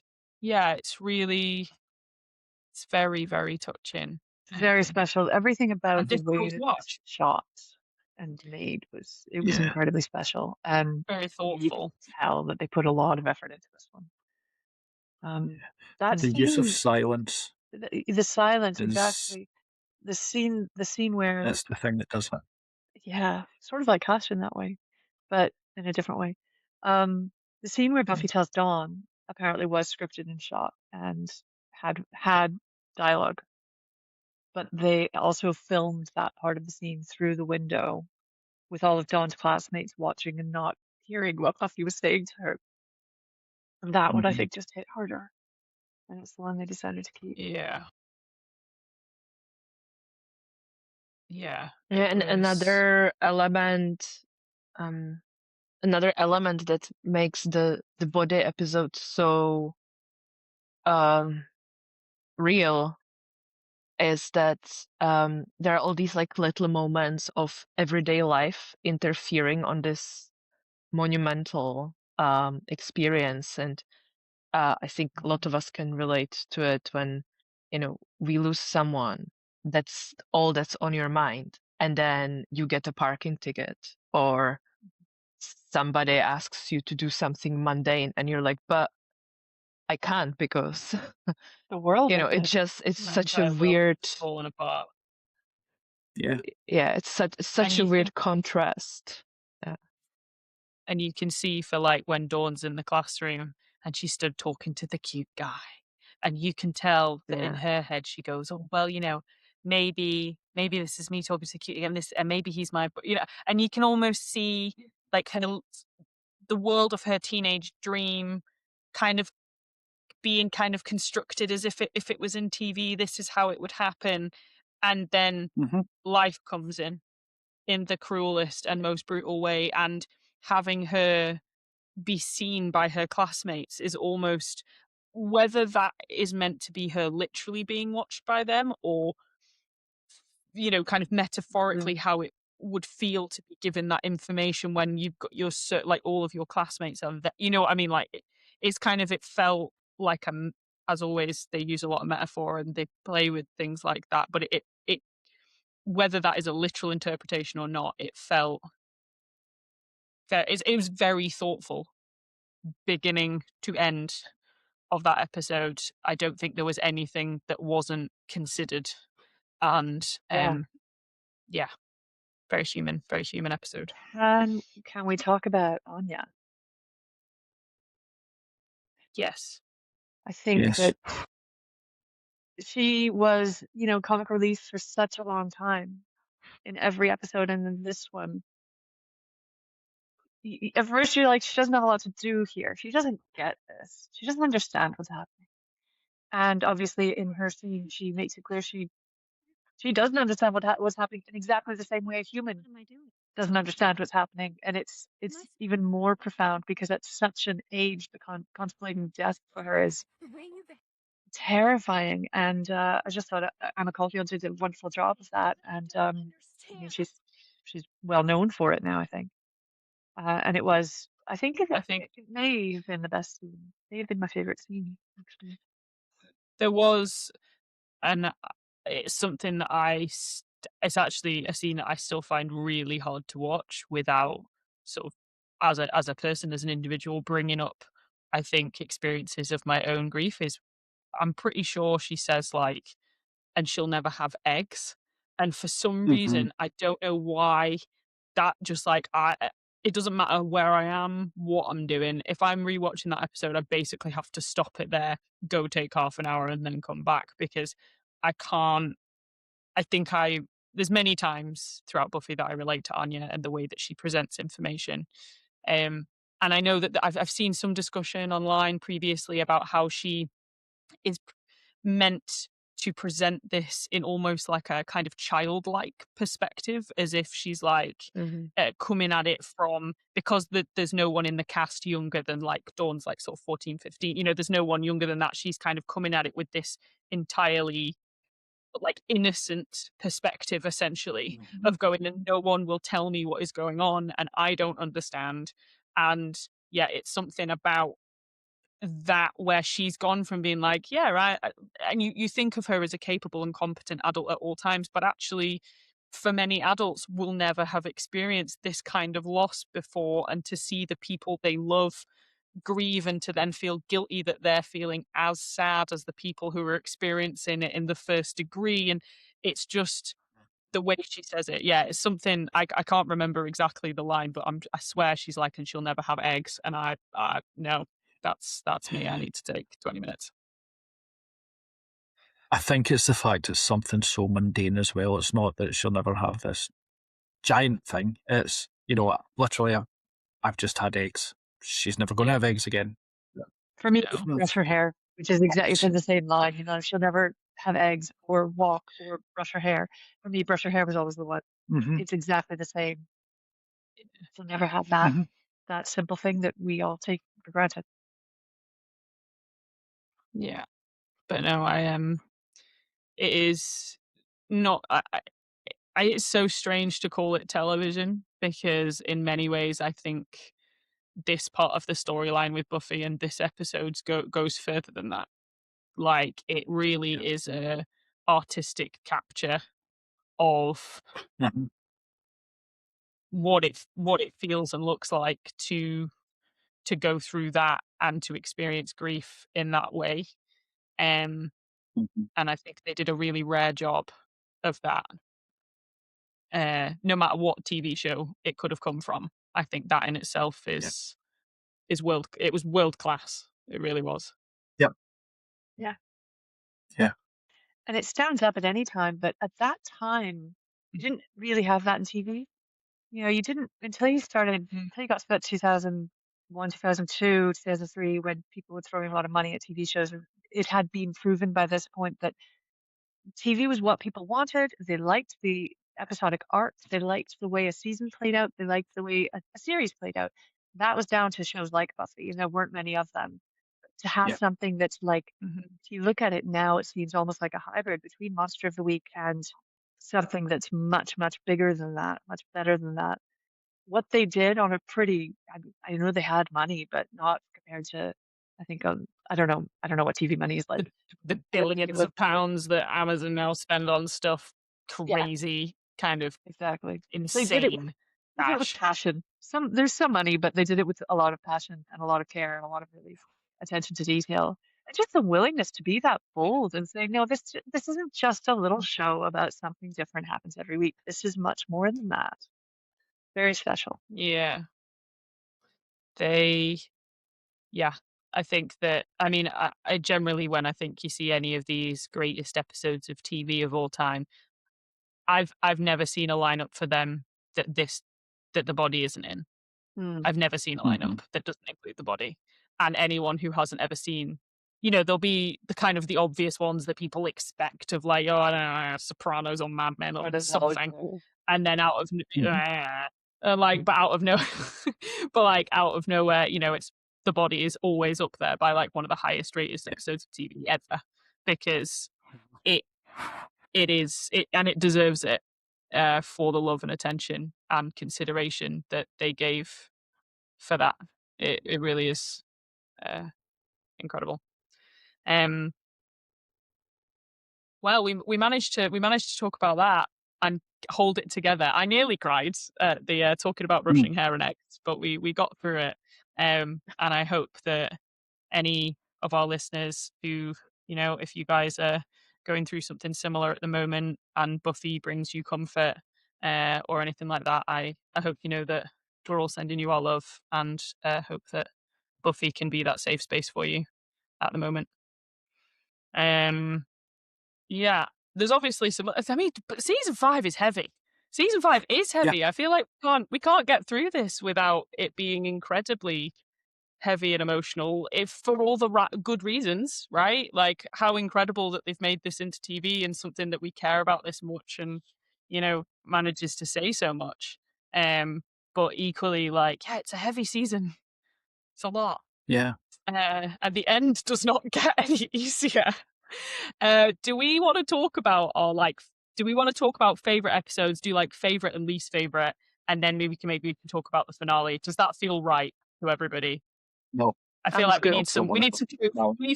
very, very touching. Very special. Everything about And the way difficult to that it was watch. shot and made was incredibly special. And Very you thoughtful. can tell that they put a lot of effort into this one. That The use of scene, silence the silence, is exactly. The scene where that's the thing that does it. yeah, sort of like Hush in that way, but in a different way. The scene where Buffy tells Dawn apparently was scripted and shot and had dialogue, but they also filmed that part of the scene through the window with all of Dawn's classmates watching and not hearing what Buffy was saying to her. And that one I think just hit harder. And it's the one they decided to keep. Yeah. Yeah. Yeah, and another element that makes the body episode so real is that there are all these like little moments of everyday life interfering on this monumental experience. And I think a lot of us can relate to it when, we lose someone. That's all that's on your mind. And then you get a parking ticket, or somebody asks you to do something mundane and you're like, but I can't because The world it's such a entire world weird is falling apart. yeah, it's such a weird contrast. Yeah. And you can see for like when Dawn's in the classroom and she stood talking to the cute guy, and you can tell that in her head she goes, oh well, maybe this is me talking to the cute and maybe he's my, and you can almost see like the world of her teenage dream kind of being kind of constructed as if it was in TV. This is how it would happen, and then life comes in the cruelest and most brutal way, and having her be seen by her classmates is almost, whether that is meant to be her literally being watched by them, or kind of metaphorically how it would feel to be given that information when you've got your like all of your classmates are there, what I mean, like it's kind of, it felt like as always they use a lot of metaphor and they play with things like that, but it whether that is a literal interpretation or not, it felt it was very thoughtful beginning to end of that episode. I don't think there was anything that wasn't considered, and very human episode. Can we talk about Anya? Yes. I think that she was, comic relief for such a long time in every episode, and in this one, at first you're like, she doesn't have a lot to do here. She doesn't get this. She doesn't understand what's happening. And obviously, in her scene, she makes it clear she doesn't understand what's happening in exactly the same way a human doesn't understand what's happening. And it's even more profound because at such an age, the contemplating death for her is terrifying. And I just thought Anna Caulfield did a wonderful job of that. And she's well known for it now, I think. And it was, I think it may have been the best scene. It may have been my favorite scene, actually. There was, and it's something that it's actually a scene that I still find really hard to watch without sort of, as a person, as an individual, bringing up, I think, experiences of my own grief. Is, I'm pretty sure she says like, and she'll never have eggs. And for some reason, I don't know why, that just like, it doesn't matter where I am, what I'm doing. If I'm rewatching that episode, I basically have to stop it there, go take half an hour and then come back, because I can't, there's many times throughout Buffy that I relate to Anya and the way that she presents information. And I know that I've seen some discussion online previously about how she is meant to present this in almost like a kind of childlike perspective, as if she's like coming at it from, because there's no one in the cast younger than like Dawn's like sort of 14, 15, there's no one younger than that. She's kind of coming at it with this entirely like innocent perspective, essentially, of going, and no one will tell me what is going on and I don't understand. And yeah, it's something about that where she's gone from being like, yeah, right. And you think of her as a capable and competent adult at all times, but actually for many adults will never have experienced this kind of loss before, and to see the people they love grieve and to then feel guilty that they're feeling as sad as the people who are experiencing it in the first degree. And it's just the way she says it. Yeah, it's something I can't remember exactly the line, but I swear she's like, and she'll never have eggs. And I no, that's me. I need to take 20 minutes. I think it's the fact it's something so mundane as well. It's not that she'll never have this giant thing. It's, literally, I've just had eggs. She's never going to have eggs again. For me, No. brush her hair, which is exactly the same line. She'll never have eggs or walk or brush her hair. For me, brush her hair was always the one. Mm-hmm. It's exactly the same. She'll never have that that simple thing that we all take for granted. Yeah, but no, it is not. It's so strange to call it television, because in many ways I think this part of the storyline with Buffy and this episode goes further than that. Like, it really is a artistic capture of what it feels and looks like to go through that and to experience grief in that way. And I think they did a really rare job of that. No matter what TV show it could have come from, I think that in itself is world class. It really was. Yep. Yeah. Yeah. And it stands up at any time, but at that time, you didn't really have that in TV. You didn't until you got to about 2001, 2002, 2003, when people were throwing a lot of money at TV shows. It had been proven by this point that TV was what people wanted. They liked the episodic arc. They liked the way a season played out. They liked the way a series played out. That was down to shows like Buffy, and there weren't many of them. To have something that's like, if you look at it now, it seems almost like a hybrid between Monster of the Week and something that's much, much bigger than that, much better than that. What they did on a pretty, I know they had money, but not compared to, I think, I don't know what TV money is like. The billions of pounds that Amazon now spend on stuff, crazy, kind of exactly insane. They did it with passion. There's some money, but they did it with a lot of passion and a lot of care and a lot of really attention to detail. And just the willingness to be that bold and say, no, this isn't just a little show about something different happens every week. This is much more than that. Very special. Yeah. I think that, I generally, when I think you see any of these greatest episodes of TV of all time, I've never seen a lineup for them that the body isn't in. I've never seen a lineup that doesn't include the body. And anyone who hasn't ever seen, there'll be the kind of the obvious ones that people expect of, like, I don't know, Sopranos or Mad Men or something. And then out of out of nowhere, it's the body is always up there by like one of the highest rated episodes of TV ever, because it deserves it for the love and attention and consideration that they gave for that. It really is incredible. Well, we managed to talk about that and hold it together. I nearly cried at the talking about brushing hair and eggs, but we got through it. And I hope that any of our listeners who, if you guys are going through something similar at the moment and Buffy brings you comfort or anything like that, I hope you know that we're all sending you our love, and hope that Buffy can be that safe space for you at the moment. Yeah, there's obviously some. But season 5 is heavy. Season 5 is heavy. I feel like we can't get through this without it being incredibly heavy and emotional, if for all the good reasons, right? Like, how incredible that they've made this into TV and something that we care about this much, and manages to say so much. But equally, like, it's a heavy season. It's a lot. Yeah. And the end does not get any easier. Do we want to talk about do we want to talk about favorite episodes? Do like favorite and least favorite, and then maybe we can talk about the finale. Does that feel right to everybody? No. I feel like we need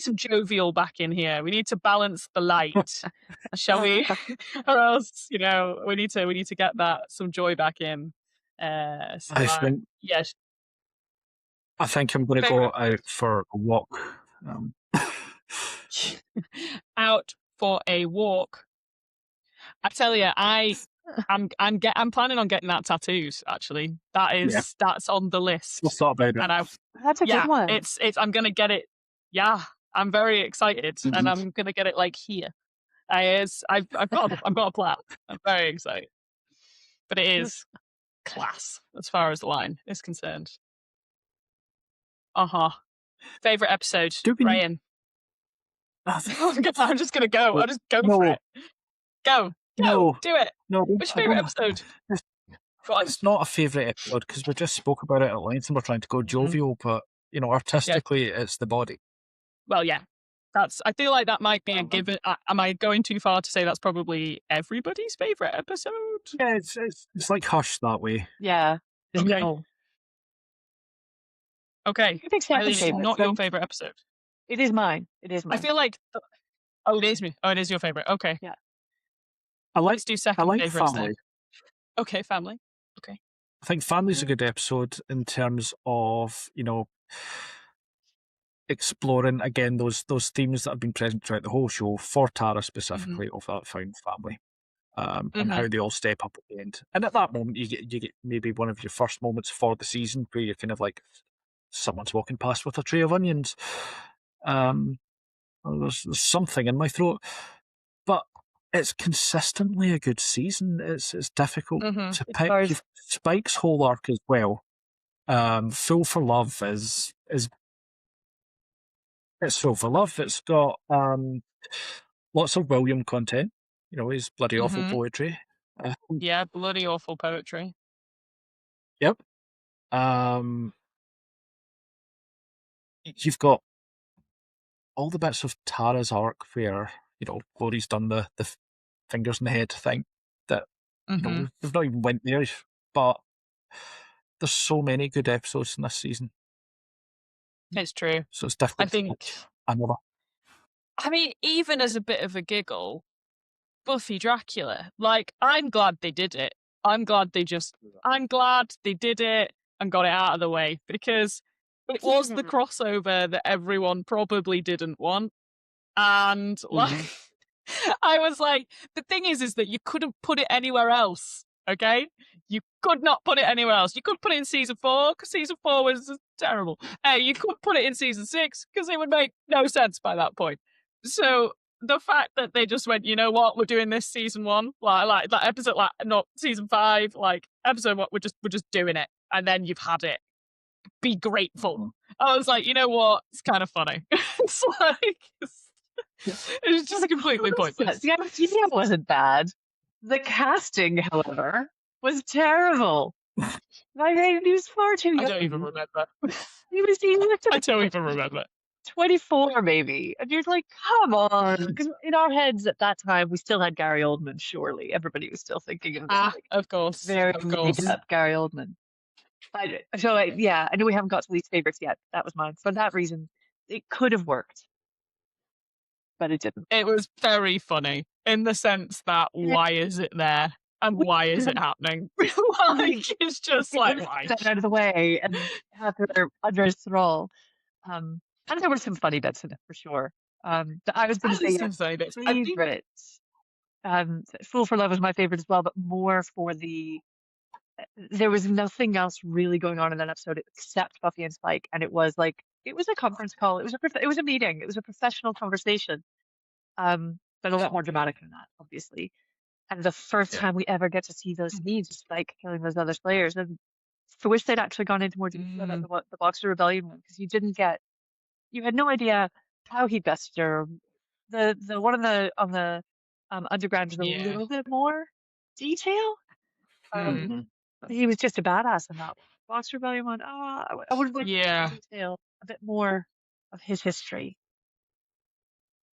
some jovial back in here. We need to balance the light, shall we? Or else, we need to get some joy back in. I think I'm going to go out for a walk. Out for a walk. I tell you, I'm planning on getting that tattooed. Actually, that's on the list. We'll thought about it. And that's a good one. It's I'm gonna get it. Yeah, I'm very excited, and I'm gonna get it like here. I've got a plan. I'm very excited, but it is class as far as the line is concerned. Favorite episode, Ryan. I'm just gonna go. I'll just go for it. Go. Do it. No. Which favorite episode? It's not a favourite episode because we just spoke about it at length and we're trying to go jovial, but artistically, it's the body. Well, yeah, I feel like that might be a given. Am I going too far to say that's probably everybody's favourite episode? Yeah, it's like Hush that way. Yeah. Okay. Okay. Eileen, it's not your favourite episode. It is mine. I feel like. Oh, it is me. Oh, it is your favourite. Okay. Yeah. Let's do second favourites Family. then. Okay, Family. Okay. I think Family's a good episode in terms of, exploring again those themes that have been present throughout the whole show for Tara specifically of that found family, and how they all step up at the end. And at that moment, you get maybe one of your first moments for the season where you're kind of like someone's walking past with a tray of onions. There's something in my throat, but it's consistently a good season. It's difficult to pick. Spike's whole arc as well. Full for Love is it's full for love. It's got lots of William content. His bloody awful poetry. Yeah, bloody awful poetry. Yep. You've got all the bits of Tara's arc where Glory's done the fingers in the head thing that we've not even went there, but there's so many good episodes in this season. It's true. So it's difficult. I think another. I mean, even as a bit of a giggle, Buffy Dracula. Like, I'm glad they did it. I'm glad they did it and got it out of the way, because it was the crossover that everyone probably didn't want. And I was like, the thing is that you couldn't put it anywhere else. Okay, you could not put it anywhere else. You could put it in season 4 because season 4 was terrible. You could put it in season 6 because it would make no sense by that point. So the fact that they just went, you know what, we're doing this season 1, like that episode, like not season 5, like episode 1, we're just doing it, and then you've had it. Be grateful. I was like, you know what, it's kind of funny. It's like it's just completely pointless. The idea wasn't bad. The casting, however, was terrible. He was far too young. I don't even remember. I don't even remember. 24 maybe, and you're like, come on, because in our heads at that time we still had Gary Oldman. Surely everybody was still thinking of this, of course, very made up Gary Oldman. I know we haven't got to least favorites yet. That was mine. For that reason, it could have worked, but it didn't. It was very funny in the sense that why is it there and why is it happening? Like, it's just like, why? Get out of the way and have her under his thrall. And there were some funny bits in it for sure. I was going to say favorite. Fool for Love was my favorite as well, but more for there was nothing else really going on in that episode except Buffy and Spike, and it was a conference call. It was a meeting. It was a professional conversation, but a lot more dramatic than that, obviously. And the first time we ever get to see those scenes, Spike killing those other Slayers, and I wish they'd actually gone into more detail about the Boxer Rebellion one, because you had no idea how he bested her. The one on the underground was a little bit more detail. He was just a badass in that Boxer Rebellion one. I would have liked detail, a bit more of his history.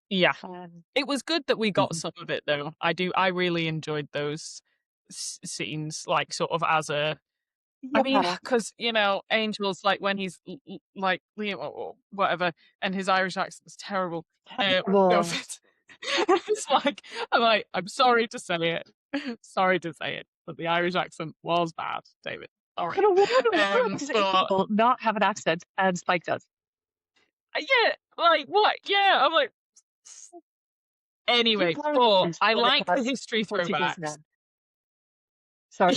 Yeah. Um, It was good that we got Mhm. some of it, though. I really enjoyed those scenes, like, sort of as a... I mean, yeah. because, Angel's, like, when he's, like, Liam or whatever, and his Irish accent's terrible. No Terrible. offense. It's like, I'm sorry to say it. Sorry to say it, but the Irish accent was bad, David. Sorry. I don't know why does But Angel not have an accent and Spike does. yeah, like, what? Yeah, I'm like... Anyway, but I like the history throwbacks. Sorry.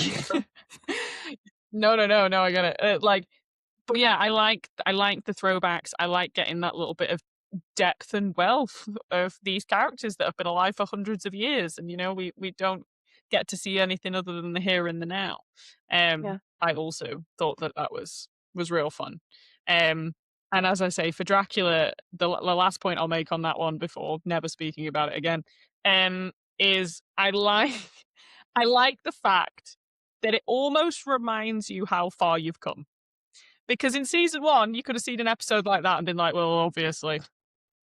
No, I get it. But yeah, I like the throwbacks. I like getting that little bit of depth and wealth of these characters that have been alive for hundreds of years, and we don't get to see anything other than the here and the now. Yeah. I also thought that was real fun. And as I say, for Dracula, the last point I'll make on that one before never speaking about it again, is I like I like the fact that it almost reminds you how far you've come. Because in season 1, you could have seen an episode like that and been like, well, obviously.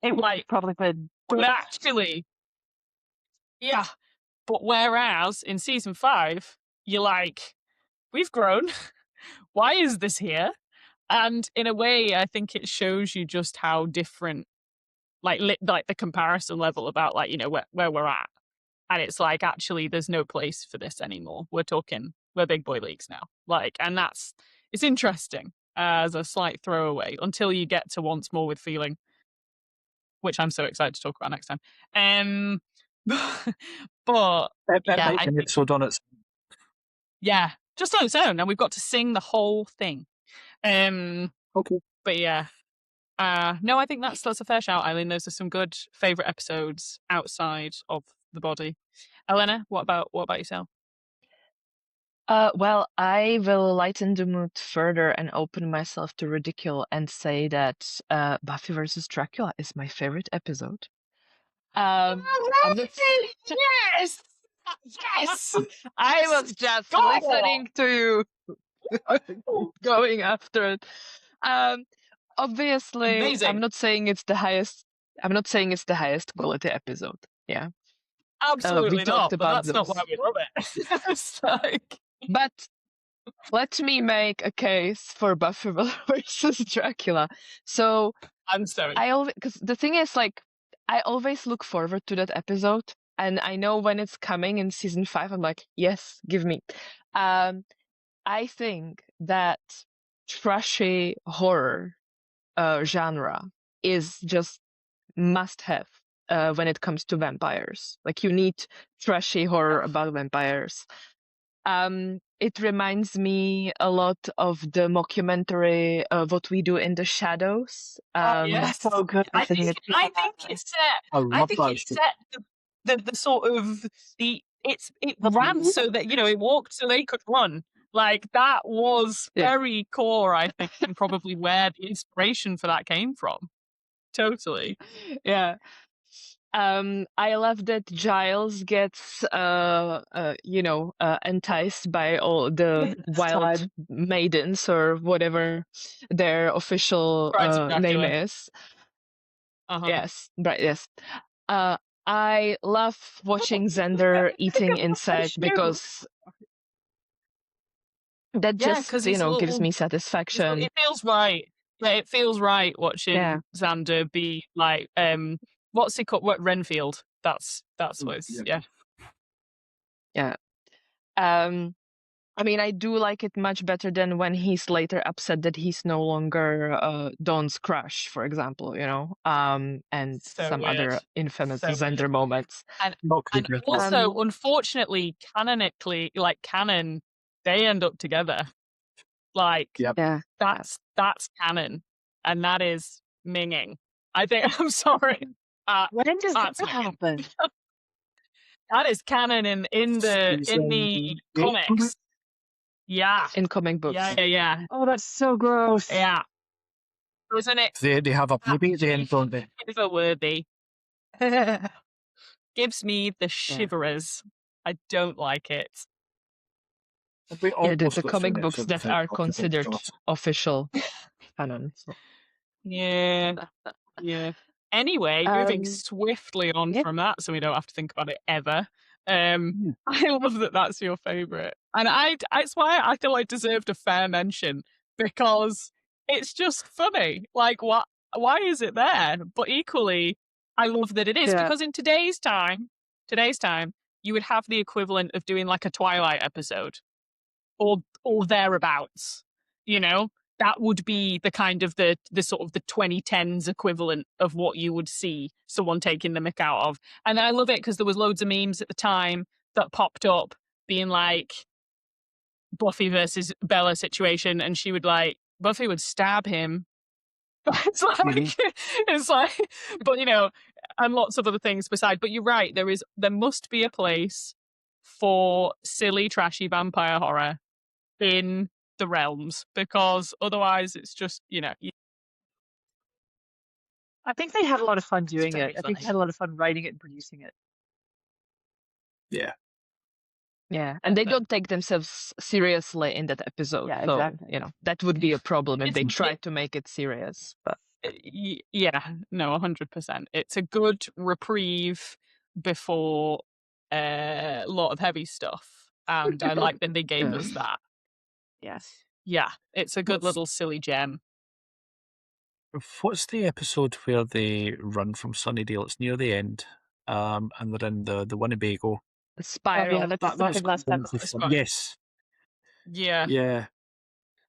It Like, probably been. but actually, yeah. But whereas in season 5, you're like, we've grown. Why is this here? And in a way, I think it shows you just how different, like the comparison level about, like, where we're at. And it's like, actually, there's no place for this anymore. We're big boy leagues now. Like, and it's interesting as a slight throwaway until you get to Once More with Feeling, which I'm so excited to talk about next time. But That yeah, might be an episode on its. yeah, just on its own, and we've got to sing the whole thing. Okay. But yeah. No, I think that's a fair shout, Eileen. Those are some good favourite episodes outside of the body. Alena, what about yourself? Well, I will lighten the mood further and open myself to ridicule and say that Buffy versus Dracula is my favorite episode. I'm not- Yes! Yes! I was just Go! listening to you, going after it. Obviously, Amazing. I'm not saying it's the highest quality episode. Yeah, Absolutely talked not, but about that's not those. why we love it. It's like... But let me make a case for Buffy versus Dracula. So I'm sorry. because the thing is, like, I always look forward to that episode, and I know when it's coming in season 5. I'm like, yes, give me. I think that trashy horror genre is just must have when it comes to vampires. Like, you need trashy horror about vampires. It reminds me a lot of the mockumentary What We Do in the Shadows. Yes. So good. I think it's set. I I love think that. it's set the sort of it ran so that it walked so they could run. Like, that was very core, I think, and probably where the inspiration for that came from. Totally. Yeah. I love that Giles gets enticed by all the wild maidens or whatever their official Brides of name Dracula. is. Uh-huh. Yes, right, yes. I love watching Xander eating insect because that just, 'cause he's gives me satisfaction. It feels right. Yeah, it feels right watching Xander be like, what's he called? What, Renfield? That's what it's, yeah. Yeah. I mean, I do like it much better than when he's later upset that he's no longer Dawn's crush, for example, and So some weird. other infamous So Xander weird. moments. And also, unfortunately, canonically, like canon, they end up together. Like, that's canon, and that is minging. I think. I'm sorry. When does that happen? That is canon in the comics. Yeah. In comic books. Yeah. Oh, that's so gross. Yeah. Isn't it? They have a baby at the end, don't they? Worthy. Gives me the shivers. I don't like it. The comic books that are considered official canon. So. Yeah. Anyway, moving swiftly on from that, so we don't have to think about it ever. I love that that's your favourite, and it's why I feel I deserved a fair mention, because it's just funny. Like, what? Why is it there? But equally, I love that it is, because in today's time, you would have the equivalent of doing like a Twilight episode, or thereabouts. You know, that would be the kind of the sort of the 2010s equivalent of what you would see someone taking the mick out of. And I love it because there was loads of memes at the time that popped up being like Buffy versus Bella situation, and Buffy would stab him. It's like, it's like, but and lots of other things beside. But you're right, there must be a place for silly, trashy vampire horror in the realms, because otherwise it's just, I think they had a lot of fun doing it. I think funny. they had a lot of fun writing it and producing it. Yeah, and they don't take themselves seriously in that episode. Yeah, so, exactly. that would be a problem if they tried to make it serious. But yeah, no, 100%. It's a good reprieve before a lot of heavy stuff, and I like that they gave us that. Yes. Yeah, it's a good little silly gem. What's the episode where they run from Sunnydale? It's near the end, and they're in the Winnebago. the spiral. Yeah, that's the second last wonderful episode. fun. Yes. Yeah.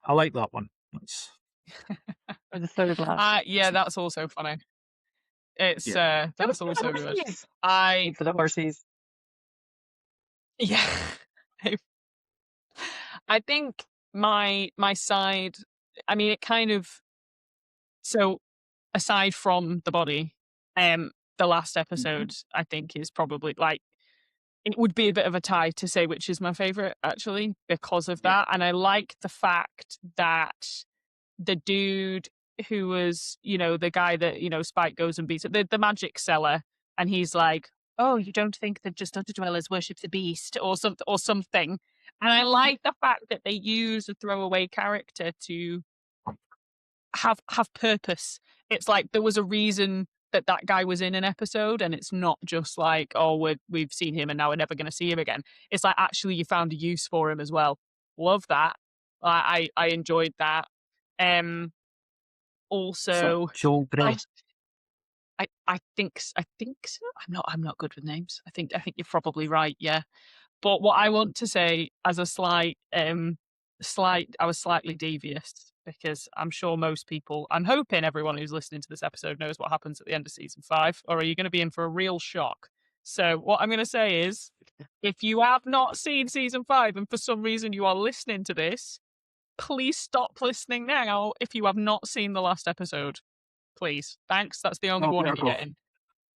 I like that one. That's Or the third last. Yeah, that's also funny. It's that's also good. For the horses. Yeah. I think my side, I mean, it kind of, so aside from the body, the last episode I think is probably like, it would be a bit of a tie to say which is my favorite, actually, because of that. And I like the fact that the dude who was, the guy that, Spike goes and beats the magic seller, and he's like, oh, you don't think that just underdwellers worship the beast or something. And I like the fact that they use a throwaway character to have purpose. It's like there was a reason that guy was in an episode, and it's not just like, oh, we've seen him and now we're never going to see him again. It's like, actually, you found a use for him as well. Love that. I enjoyed that. Also, Joel Grey. I think so. I'm not good with names. I think you're probably right. Yeah. But what I want to say as a slight, I was slightly devious, because I'm sure I'm hoping everyone who's listening to this episode knows what happens at the end of season 5, or are you going to be in for a real shock? So what I'm going to say is, if you have not seen season 5 and for some reason you are listening to this, please stop listening now if you have not seen the last episode. Please. Thanks. That's the only warning you're getting.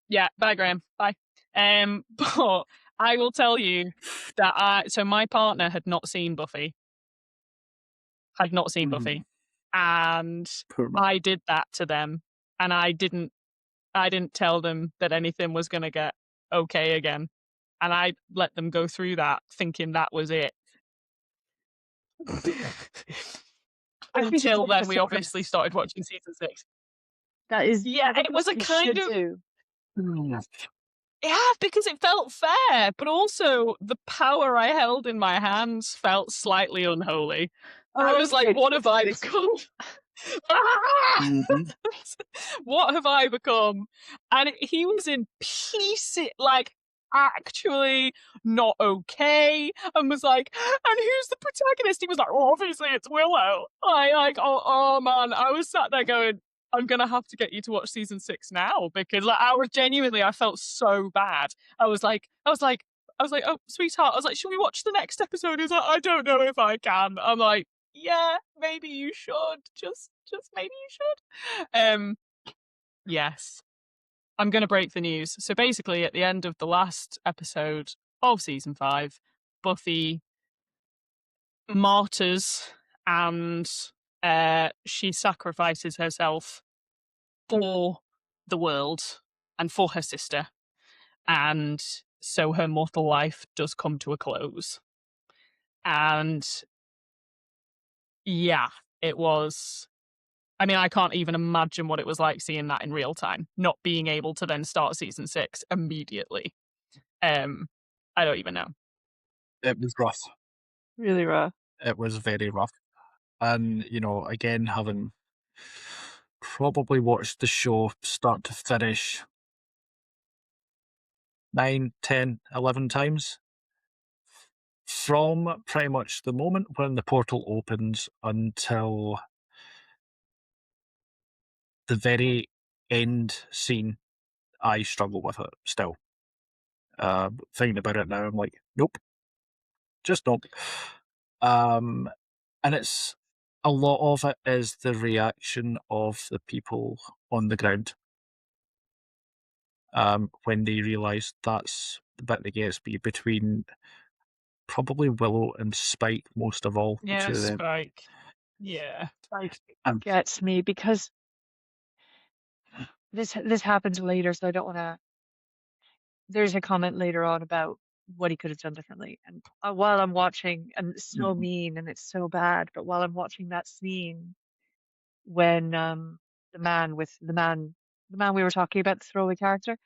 Yeah. Bye, Graeme. Bye. But I will tell you that so my partner had not seen Buffy. And I did that to them, and I didn't tell them that anything was going to get okay again, and I let them go through that thinking that was it. Until then, we obviously started watching season 6. That is, it was a kind of, yeah, because it felt fair, but also the power I held in my hands felt slightly unholy. I was like, what have I become? What have I become? And he was in pieces, like, actually not okay, and was like, and who's the protagonist? He was like, oh, obviously it's Willow. Oh man, I was sat there going, I'm gonna have to get you to watch season 6 now, because like, I felt so bad. I was like, oh, sweetheart, I was like, should we watch the next episode? He's like, I don't know if I can. I'm like, yeah, maybe you should. Just maybe you should. Yes. I'm going to break the news. So basically, at the end of the last episode of season 5, Buffy martyrs, and she sacrifices herself for the world and for her sister. And so her mortal life does come to a close. And yeah, it was I mean, I can't even imagine what it was like seeing that in real time, not being able to then start season 6 immediately. I don't even know. It was rough. Really rough. It was very rough. And, again, having probably watched the show start to finish 9, 10, 11 times, from pretty much the moment when the portal opens until the very end scene, I struggle with it still. Thinking about it now, I'm like, nope. Just nope. And it's a lot of it is the reaction of the people on the ground when they realise that's the bit that gets me, between probably Willow and Spike most of all. Yeah, To them. Spike. Yeah. Spike Um, gets me because this happens later, so I don't want to. There's a comment later on about what he could have done differently, and while I'm watching, and it's so mean and it's so bad, but while I'm watching that scene when the man we were talking about, the throwaway character,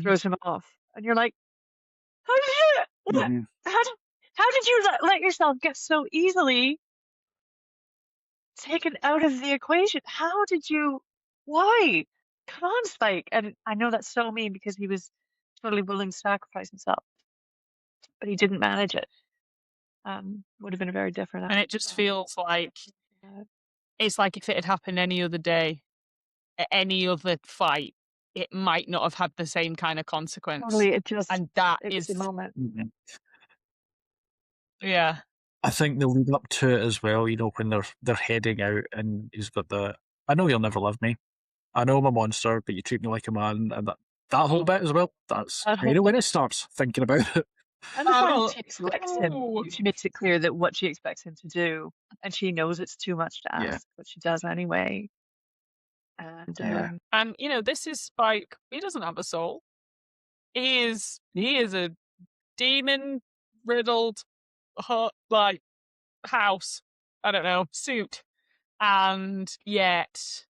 throws him off, and you're like, how did you mhm. how did you let yourself get so easily taken out of the equation? How did you? Why? Come on, Spike. And I know that's so mean because he was totally willing to sacrifice himself, but he didn't manage it. Would have been a very different And it just feels like it's like if it had happened any other day, any other fight, it might not have had the same kind of consequence. Totally, it was is the moment. Yeah. I think the lead up to it as well, when they're heading out and he's got I know you'll never love me. I know I'm a monster, but you treat me like a man, and that whole bit as well, that's when it starts thinking about it. And the fact she expects him, she makes it clear that what she expects him to do, and she knows it's too much to ask, but she does anyway. And this is Spike. He doesn't have a soul. He is a demon riddled house. I don't know, suit. And yet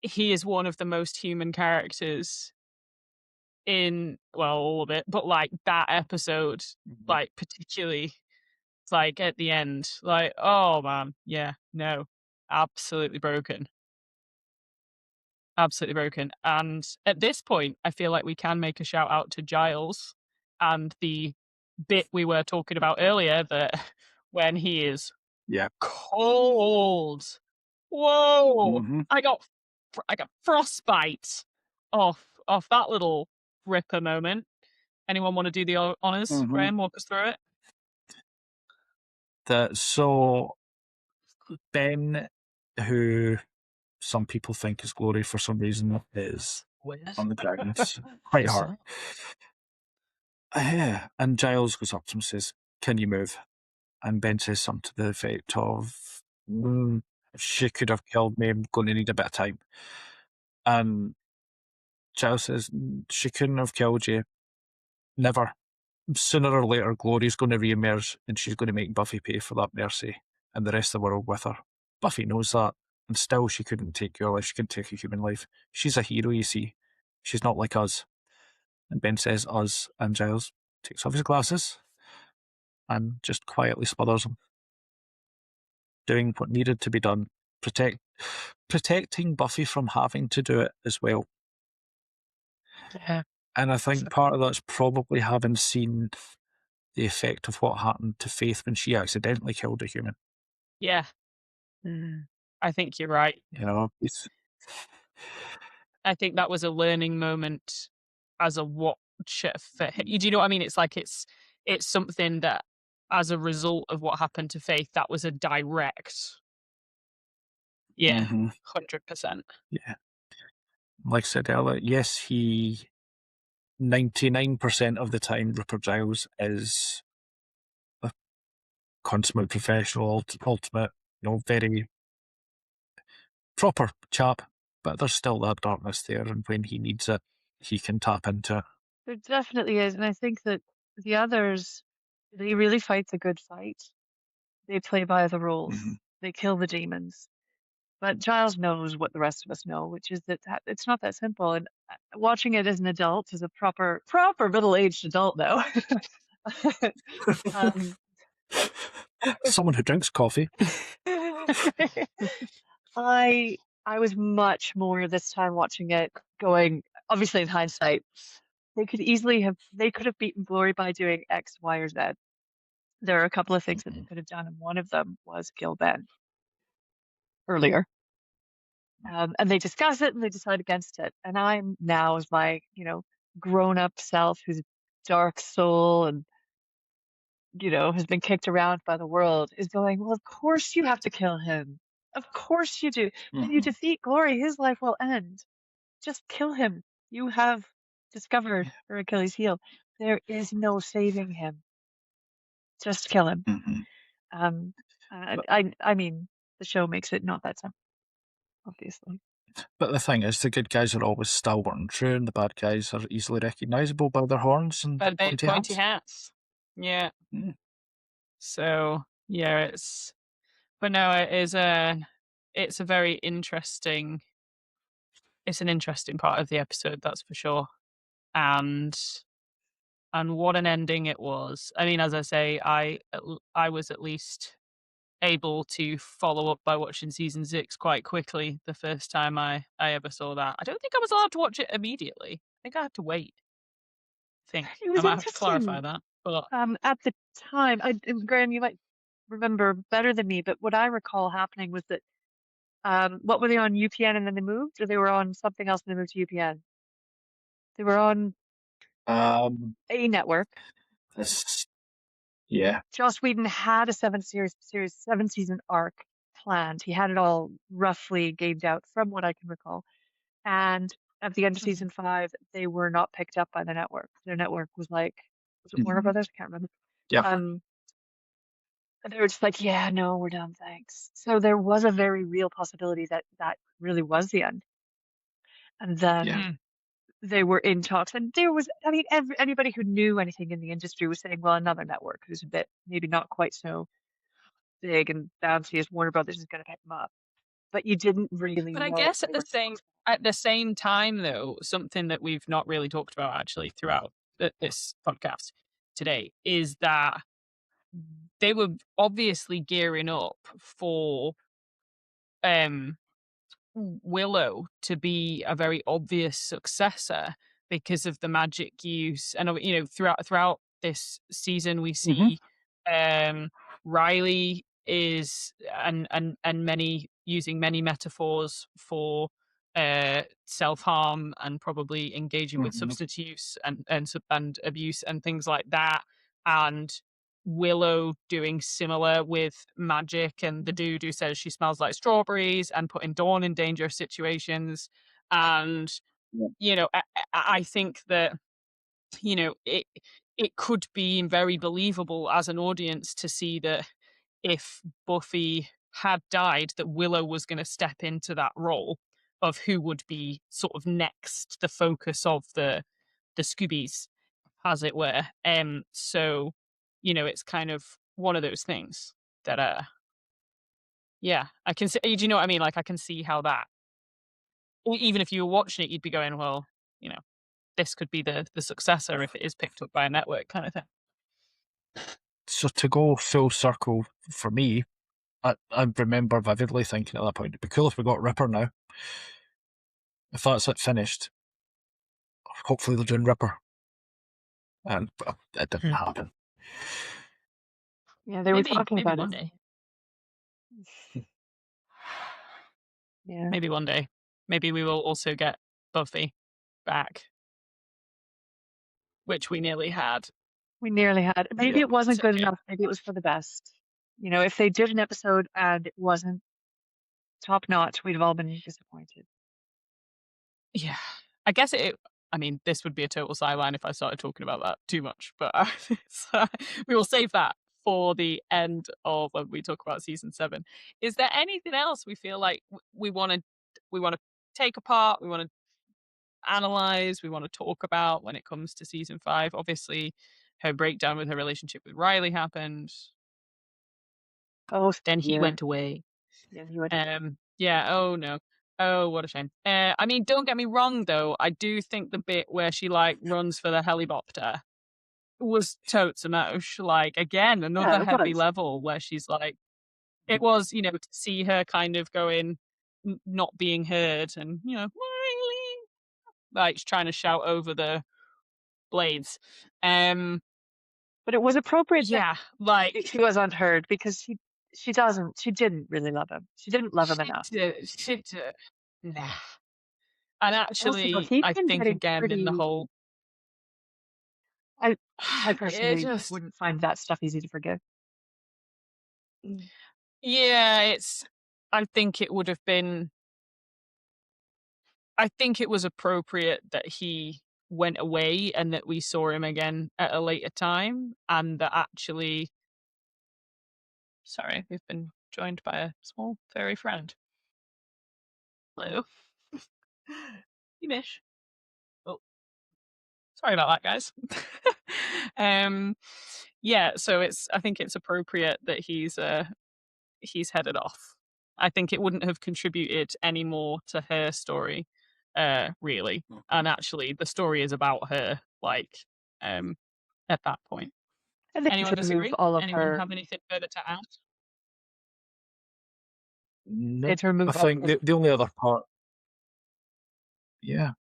he is one of the most human characters in, well, all of it, but that episode, particularly, it's at the end, oh man, yeah, no, absolutely broken. Absolutely broken. And at this point, I feel like we can make a shout out to Giles and the bit we were talking about earlier, that when he is cold. Whoa! Mm-hmm. I got frostbite off that little ripper moment. Anyone want to do the honors? Mm-hmm. Graeme, walk us through it. So Ben, who some people think is Glory for some reason, is on the ground. It's quite hard. And Giles goes up to him and says, "Can you move?" And Ben says something to the effect of, "If she could have killed me, I'm going to need a bit of time." And Giles says, "She couldn't have killed you. Never. Sooner or later, Glory's going to re-emerge and she's going to make Buffy pay for that mercy and the rest of the world with her. Buffy knows that, and still she couldn't take your life. She couldn't take a human life. She's a hero, you see. She's not like us." And Ben says us, and Giles takes off his glasses and just quietly smothers him. Doing what needed to be done. Protecting Buffy from having to do it as well. Yeah. And I think part of that's probably having seen the effect of what happened to Faith when she accidentally killed a human. Yeah. I think you're right. I think that was a learning moment as a watcher for him. Do you know what I mean? It's like it's something that, as a result of what happened to Faith, that was a direct. Yeah, 100%. Yeah. Like I said earlier, yes, he 99% of the time, Rupert Giles is a consummate professional, ultimate, very proper chap, but there's still that darkness there, and when he needs it, he can tap into it. There definitely is, and I think that the others, they really fight the good fight. They play by the rules. They kill the demons. But Giles knows what the rest of us know, which is that it's not that simple. And watching it as an adult, as a proper middle-aged adult now, um, Someone who drinks coffee. I was much more this time watching it going, obviously in hindsight, they could have beaten Glory by doing X, Y, or Z. There are a couple of things that they could have done, and one of them was kill Ben earlier. And they discuss it and they decide against it. And I'm now, as my, grown-up self who's a dark soul and, has been kicked around by the world, is going, well, of course you have to kill him. Of course you do. When you defeat Glory, his life will end. Just kill him. You have discovered her Achilles heel. There is no saving him. Just kill him. I mean, the show makes it not that simple, obviously. But the thing is, the good guys are always stalwart and true, and the bad guys are easily recognisable by their horns and pointy hats. Yeah. So yeah, it's a very interesting. It's an interesting part of the episode, that's for sure. And what an ending it was. I mean, as I say, I was at least able to follow up by watching season 6 quite quickly the first time I ever saw that. I don't think I was allowed to watch it immediately. I think I had to wait. I might have to clarify that. But at the time, Graeme, you might remember better than me, but what I recall happening was that what were they on, UPN, and then they moved, or they were on something else and they moved to UPN? They were on a network. Yeah. Joss Whedon had a 7-season arc planned. He had it all roughly gamed out from what I can recall. And at the end of season 5, they were not picked up by the network. Their network was it Warner Brothers? I can't remember. Yeah. And they were just like, yeah, no, we're done, thanks. So there was a very real possibility that really was the end. And then they were in talks, and there was, I mean, anybody who knew anything in the industry was saying, well, another network who's a bit, maybe not quite so big and bouncy as Warner Brothers is going to pick them up. But you didn't really But know. I guess at the same time, though, something that we've not really talked about actually throughout this podcast today is that they were obviously gearing up for Willow to be a very obvious successor because of the magic use. And throughout this season we see Riley is and many using many metaphors for self-harm and probably engaging with substance use and abuse and things like that, and Willow doing similar with magic, and the dude who says she smells like strawberries and putting Dawn in dangerous situations. And I think that it could be very believable as an audience to see that if Buffy had died, that Willow was going to step into that role of who would be sort of next, the focus of the Scoobies, as it were. So it's kind of one of those things that I can see. Do you know what I mean? Like, I can see how that, even if you were watching it, you'd be going, well, this could be the successor if it is picked up by a network, kind of thing. So to go full circle for me, I remember vividly thinking at that point, it'd be cool if we got Ripper now. If that's it finished, hopefully they're doing Ripper. And well, it didn't happen. Yeah, they were talking about one it. Day. Yeah. Maybe one day. Maybe we will also get Buffy back, which we nearly had. Maybe it wasn't good enough. Maybe it was for the best. If they did an episode and it wasn't top notch, we'd have all been disappointed. Yeah. I guess this would be a total sideline if I started talking about that too much, but we will save that for the end of when we talk about season 7. Is there anything else we feel like we want to take apart, we want to analyze, we want to talk about when it comes to season 5? Obviously, her breakdown with her relationship with Riley happened. Oh, then he went away. Yeah, he went away. Yeah, oh no. Oh, what a shame. I mean, don't get me wrong though. I do think the bit where she like runs for the helicopter was totes emosh. Like again, another Yeah, it heavy was. level where she's like, it was, to see her kind of going, not being heard, and Eileen, like she's trying to shout over the blades. But it was appropriate that Yeah, like she was unheard because she didn't really love him. She didn't love him enough. she did. Nah. And Also, though, actually, he's I been think getting again in the pretty. whole, I it personally just, wouldn't find that stuff easy to forgive. yeah, I think it would have been, I think it was appropriate that he went away and that we saw him again at a later time, and that actually, sorry, we've been joined by a small furry friend. Hello. Mish. Oh, sorry about that, guys. Yeah, so I think it's appropriate that he's headed off. I think it wouldn't have contributed any more to her story, really. And actually, the story is about her, like, at that point. I think Anyone to remove disagree? all of Anyone her. have anything further to add? No, To remove I think all the only other part, yeah,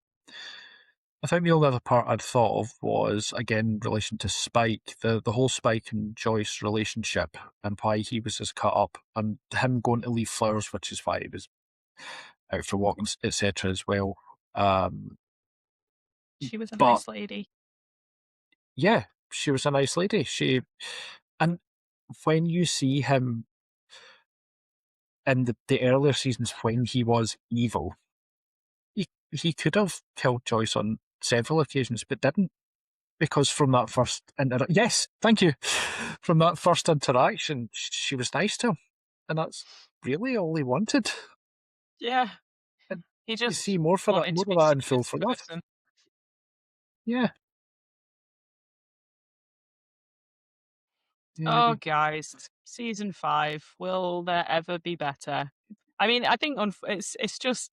I think the only other part I'd thought of was, again, in relation to Spike, the whole Spike and Joyce relationship and why he was as cut up, and him going to leave flowers, which is why he was out for walks, etc. as well. She was a But nice lady. yeah, she was a nice lady. And when you see him in the earlier seasons when he was evil, he could have killed Joyce on several occasions, but didn't, because from that first yes, thank you, from that first interaction, she was nice to him, and that's really all he wanted. Yeah. And He you just see more of that wanted to be in seen Full as for a Love. person. Yeah. Oh, guys, season 5. Will there ever be better? I mean, I think it's just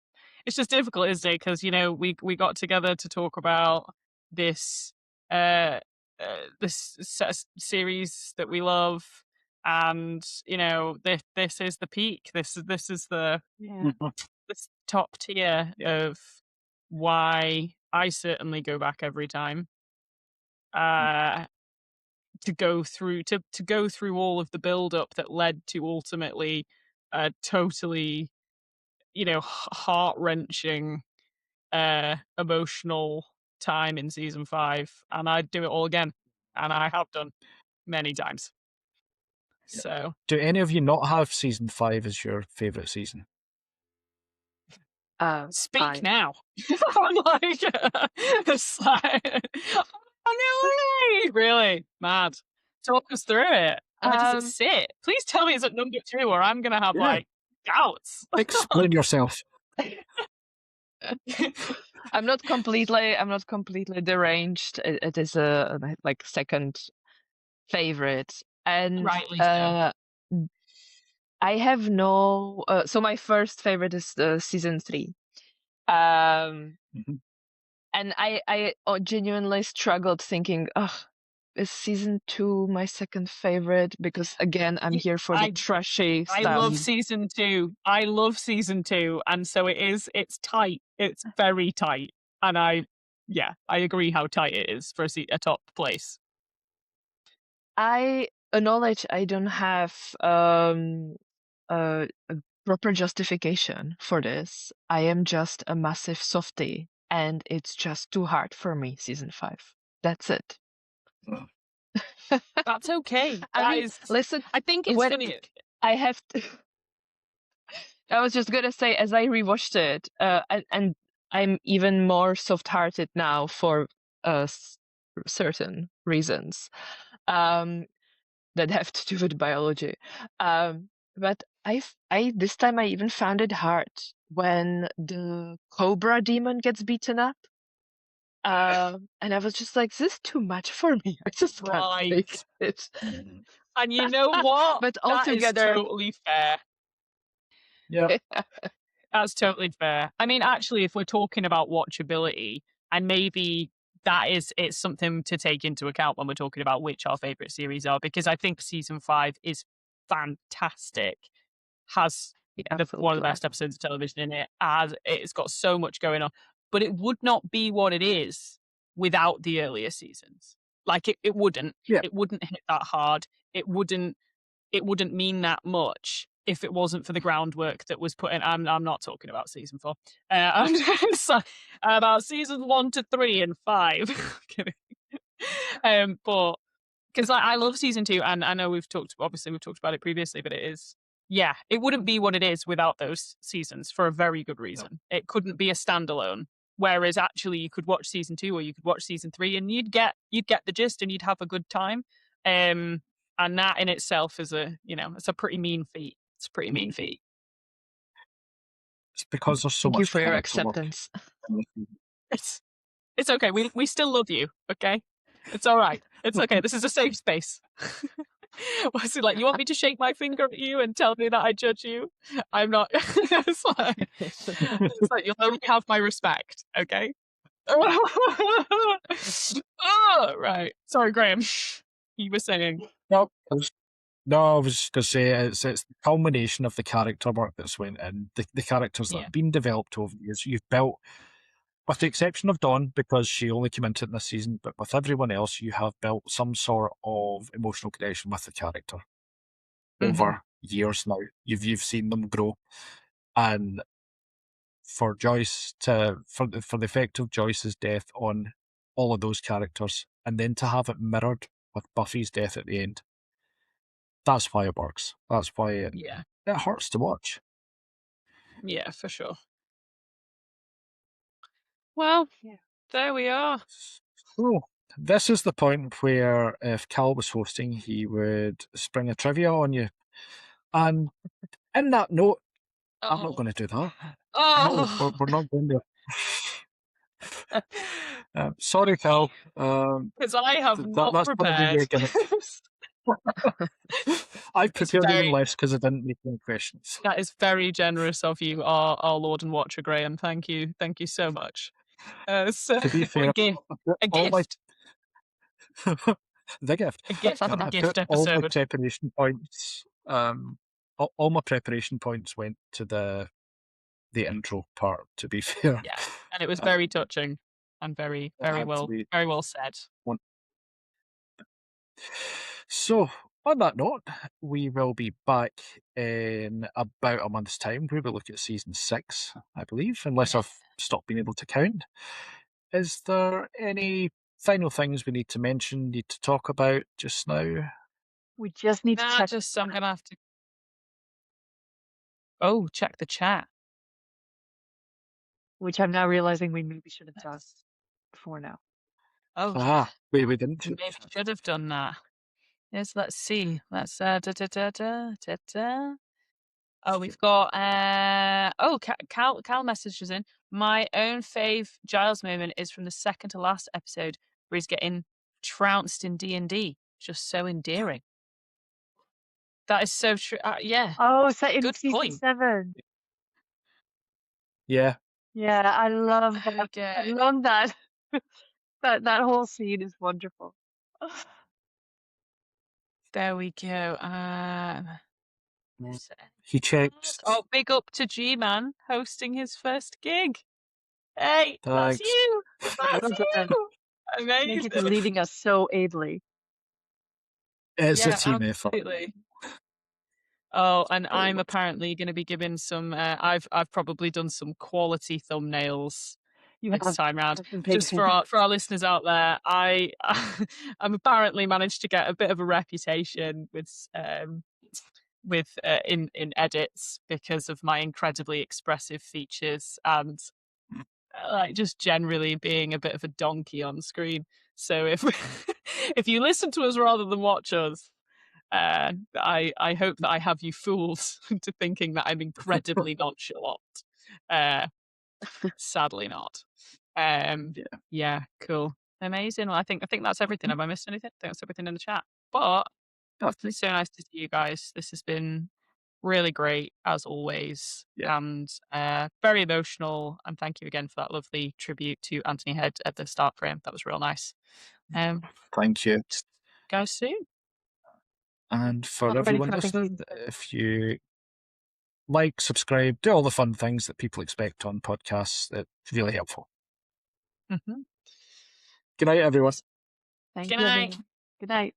difficult, isn't it? Because we got together to talk about this this series that we love, and this is the peak. This is the this top tier of why I certainly go back every time. To go through all of the build up that led to ultimately a totally heart-wrenching emotional time in season 5, and I'd do it all again, and I have done many times. So do any of you not have season 5 as your favourite season? speak 5. now. I'm like, it's like, oh, no way! Really mad. Talk us through it. Where does it sit? Please tell me it's at number 2, or I'm gonna have like doubts. Explain yourself. I'm not completely deranged. It is a like second favorite, and Rightly so. I have no. So my first favorite is season 3, and I genuinely struggled thinking, is season 2 my second favorite? Because again, I'm here for the trashy stuff. I love season 2. I love season 2, and so it's tight. It's very tight, and I agree how tight it is for a top place. I acknowledge I don't have a proper justification for this. I am just a massive softie, and it's just too hard for me, season 5. That's it. That's okay. Listen, I think it's funny. I have to. I was just gonna say, as I rewatched it, and I'm even more soft-hearted now for certain reasons that have to do with biology. But I this time I even found it hard when the Cobra demon gets beaten up. And I was just like, this is too much for me. I just can't take it. And you know what? But that altogether, is totally fair. Yeah. That's totally fair. I mean, actually, if we're talking about watchability, and maybe it's something to take into account when we're talking about which our favorite series are, because I think season 5 is fantastic. Has one of the best episodes of television in it, as it's got so much going on, but it would not be what it is without the earlier seasons. Like it wouldn't. Yeah. It wouldn't hit that hard. It wouldn't mean that much if it wasn't for the groundwork that was put in. I'm not talking about season 4. I'm just about seasons 1 to 3 and 5. Kidding. But because I love season 2, and I know we've talked about it previously, but it wouldn't be what it is without those seasons for a very good reason. No. It couldn't be a standalone. Whereas actually you could watch season 2 or you could watch season 3 and you'd get the gist and you'd have a good time. And that in itself is it's a pretty mean feat. It's a pretty mean feat. It's because there's so Thank much. You for your acceptance. It's okay. We still love you. Okay, it's all right. It's okay. This is a safe space. What's it like? You want me to shake my finger at you and tell me that I judge you? I'm not. It's like you'll only have my respect. Okay. Oh, right. Sorry, Graeme. You were saying. No, I was just going to say it's the culmination of the character work that's went in, the characters that have been developed over the years. You've built, with the exception of Dawn, because she only came into it in this season, but with everyone else, you have built some sort of emotional connection with the character over years now. You've seen them grow, and for Joyce for the effect of Joyce's death on all of those characters, and then to have it mirrored with Buffy's death at the end. That's why it works. That's why it hurts to watch. Yeah, for sure. Well, there we are. So, this is the point where if Cal was hosting, he would spring a trivia on you. And in that note, I'm not going to do that. No, we're not going to. Sorry, Cal. Because I have not prepared. I've prepared even less because I didn't make any questions. That is very generous of you, our Lord and Watcher Graeme. Thank you so much. So, to be fair, a gift. The gift. A gift episode. All my preparation points. All my preparation points went to the intro part. To be fair, yeah, and it was very touching and very well said. So, on that note, we will be back in about a month's time. We will look at season 6, I believe, unless I've stopped being able to count. Is there any final things we need to mention, need to talk about just now? We just need to check. I'm going to have to... check the chat. Which I'm now realizing we maybe should have done before now. We didn't. We maybe should have done that. Yes, let's see. Let's we've got Cal messages in. My own fave Giles moment is from the second to last episode where he's getting trounced in D&D. Just so endearing. That is so true. Yeah. Oh, set in Good season point. 7. Yeah. Yeah, I love that. Okay. I love that. that whole scene is wonderful. There we go. He checked. Oh, big up to G-Man hosting his first gig. Hey, thanks. That's you. That's you. Amazing. Thank you for leading us so ably. It's a team absolutely. effort. Oh, and I'm apparently going to be giving some. I've probably done some quality thumbnails this time round. Just for our listeners out there, I'm apparently managed to get a bit of a reputation with in edits because of my incredibly expressive features and like just generally being a bit of a donkey on screen. So if you listen to us rather than watch us, I hope that I have you fooled into thinking that I'm incredibly nonchalant. Sadly not. Yeah, cool. Amazing. Well, I think that's everything. Have I missed anything? I think that's everything in the chat. But it's so nice to see you guys. This has been really great as always, and very emotional. And thank you again for that lovely tribute to Anthony Head at the start frame. That was real nice. Thank you. Guys, soon. And for Not ready everyone for nothing. listening, if you like, subscribe, do all the fun things that people expect on podcasts, it's really helpful. Mm-hmm. Good night, everyone. Thank Good you. night. Good night.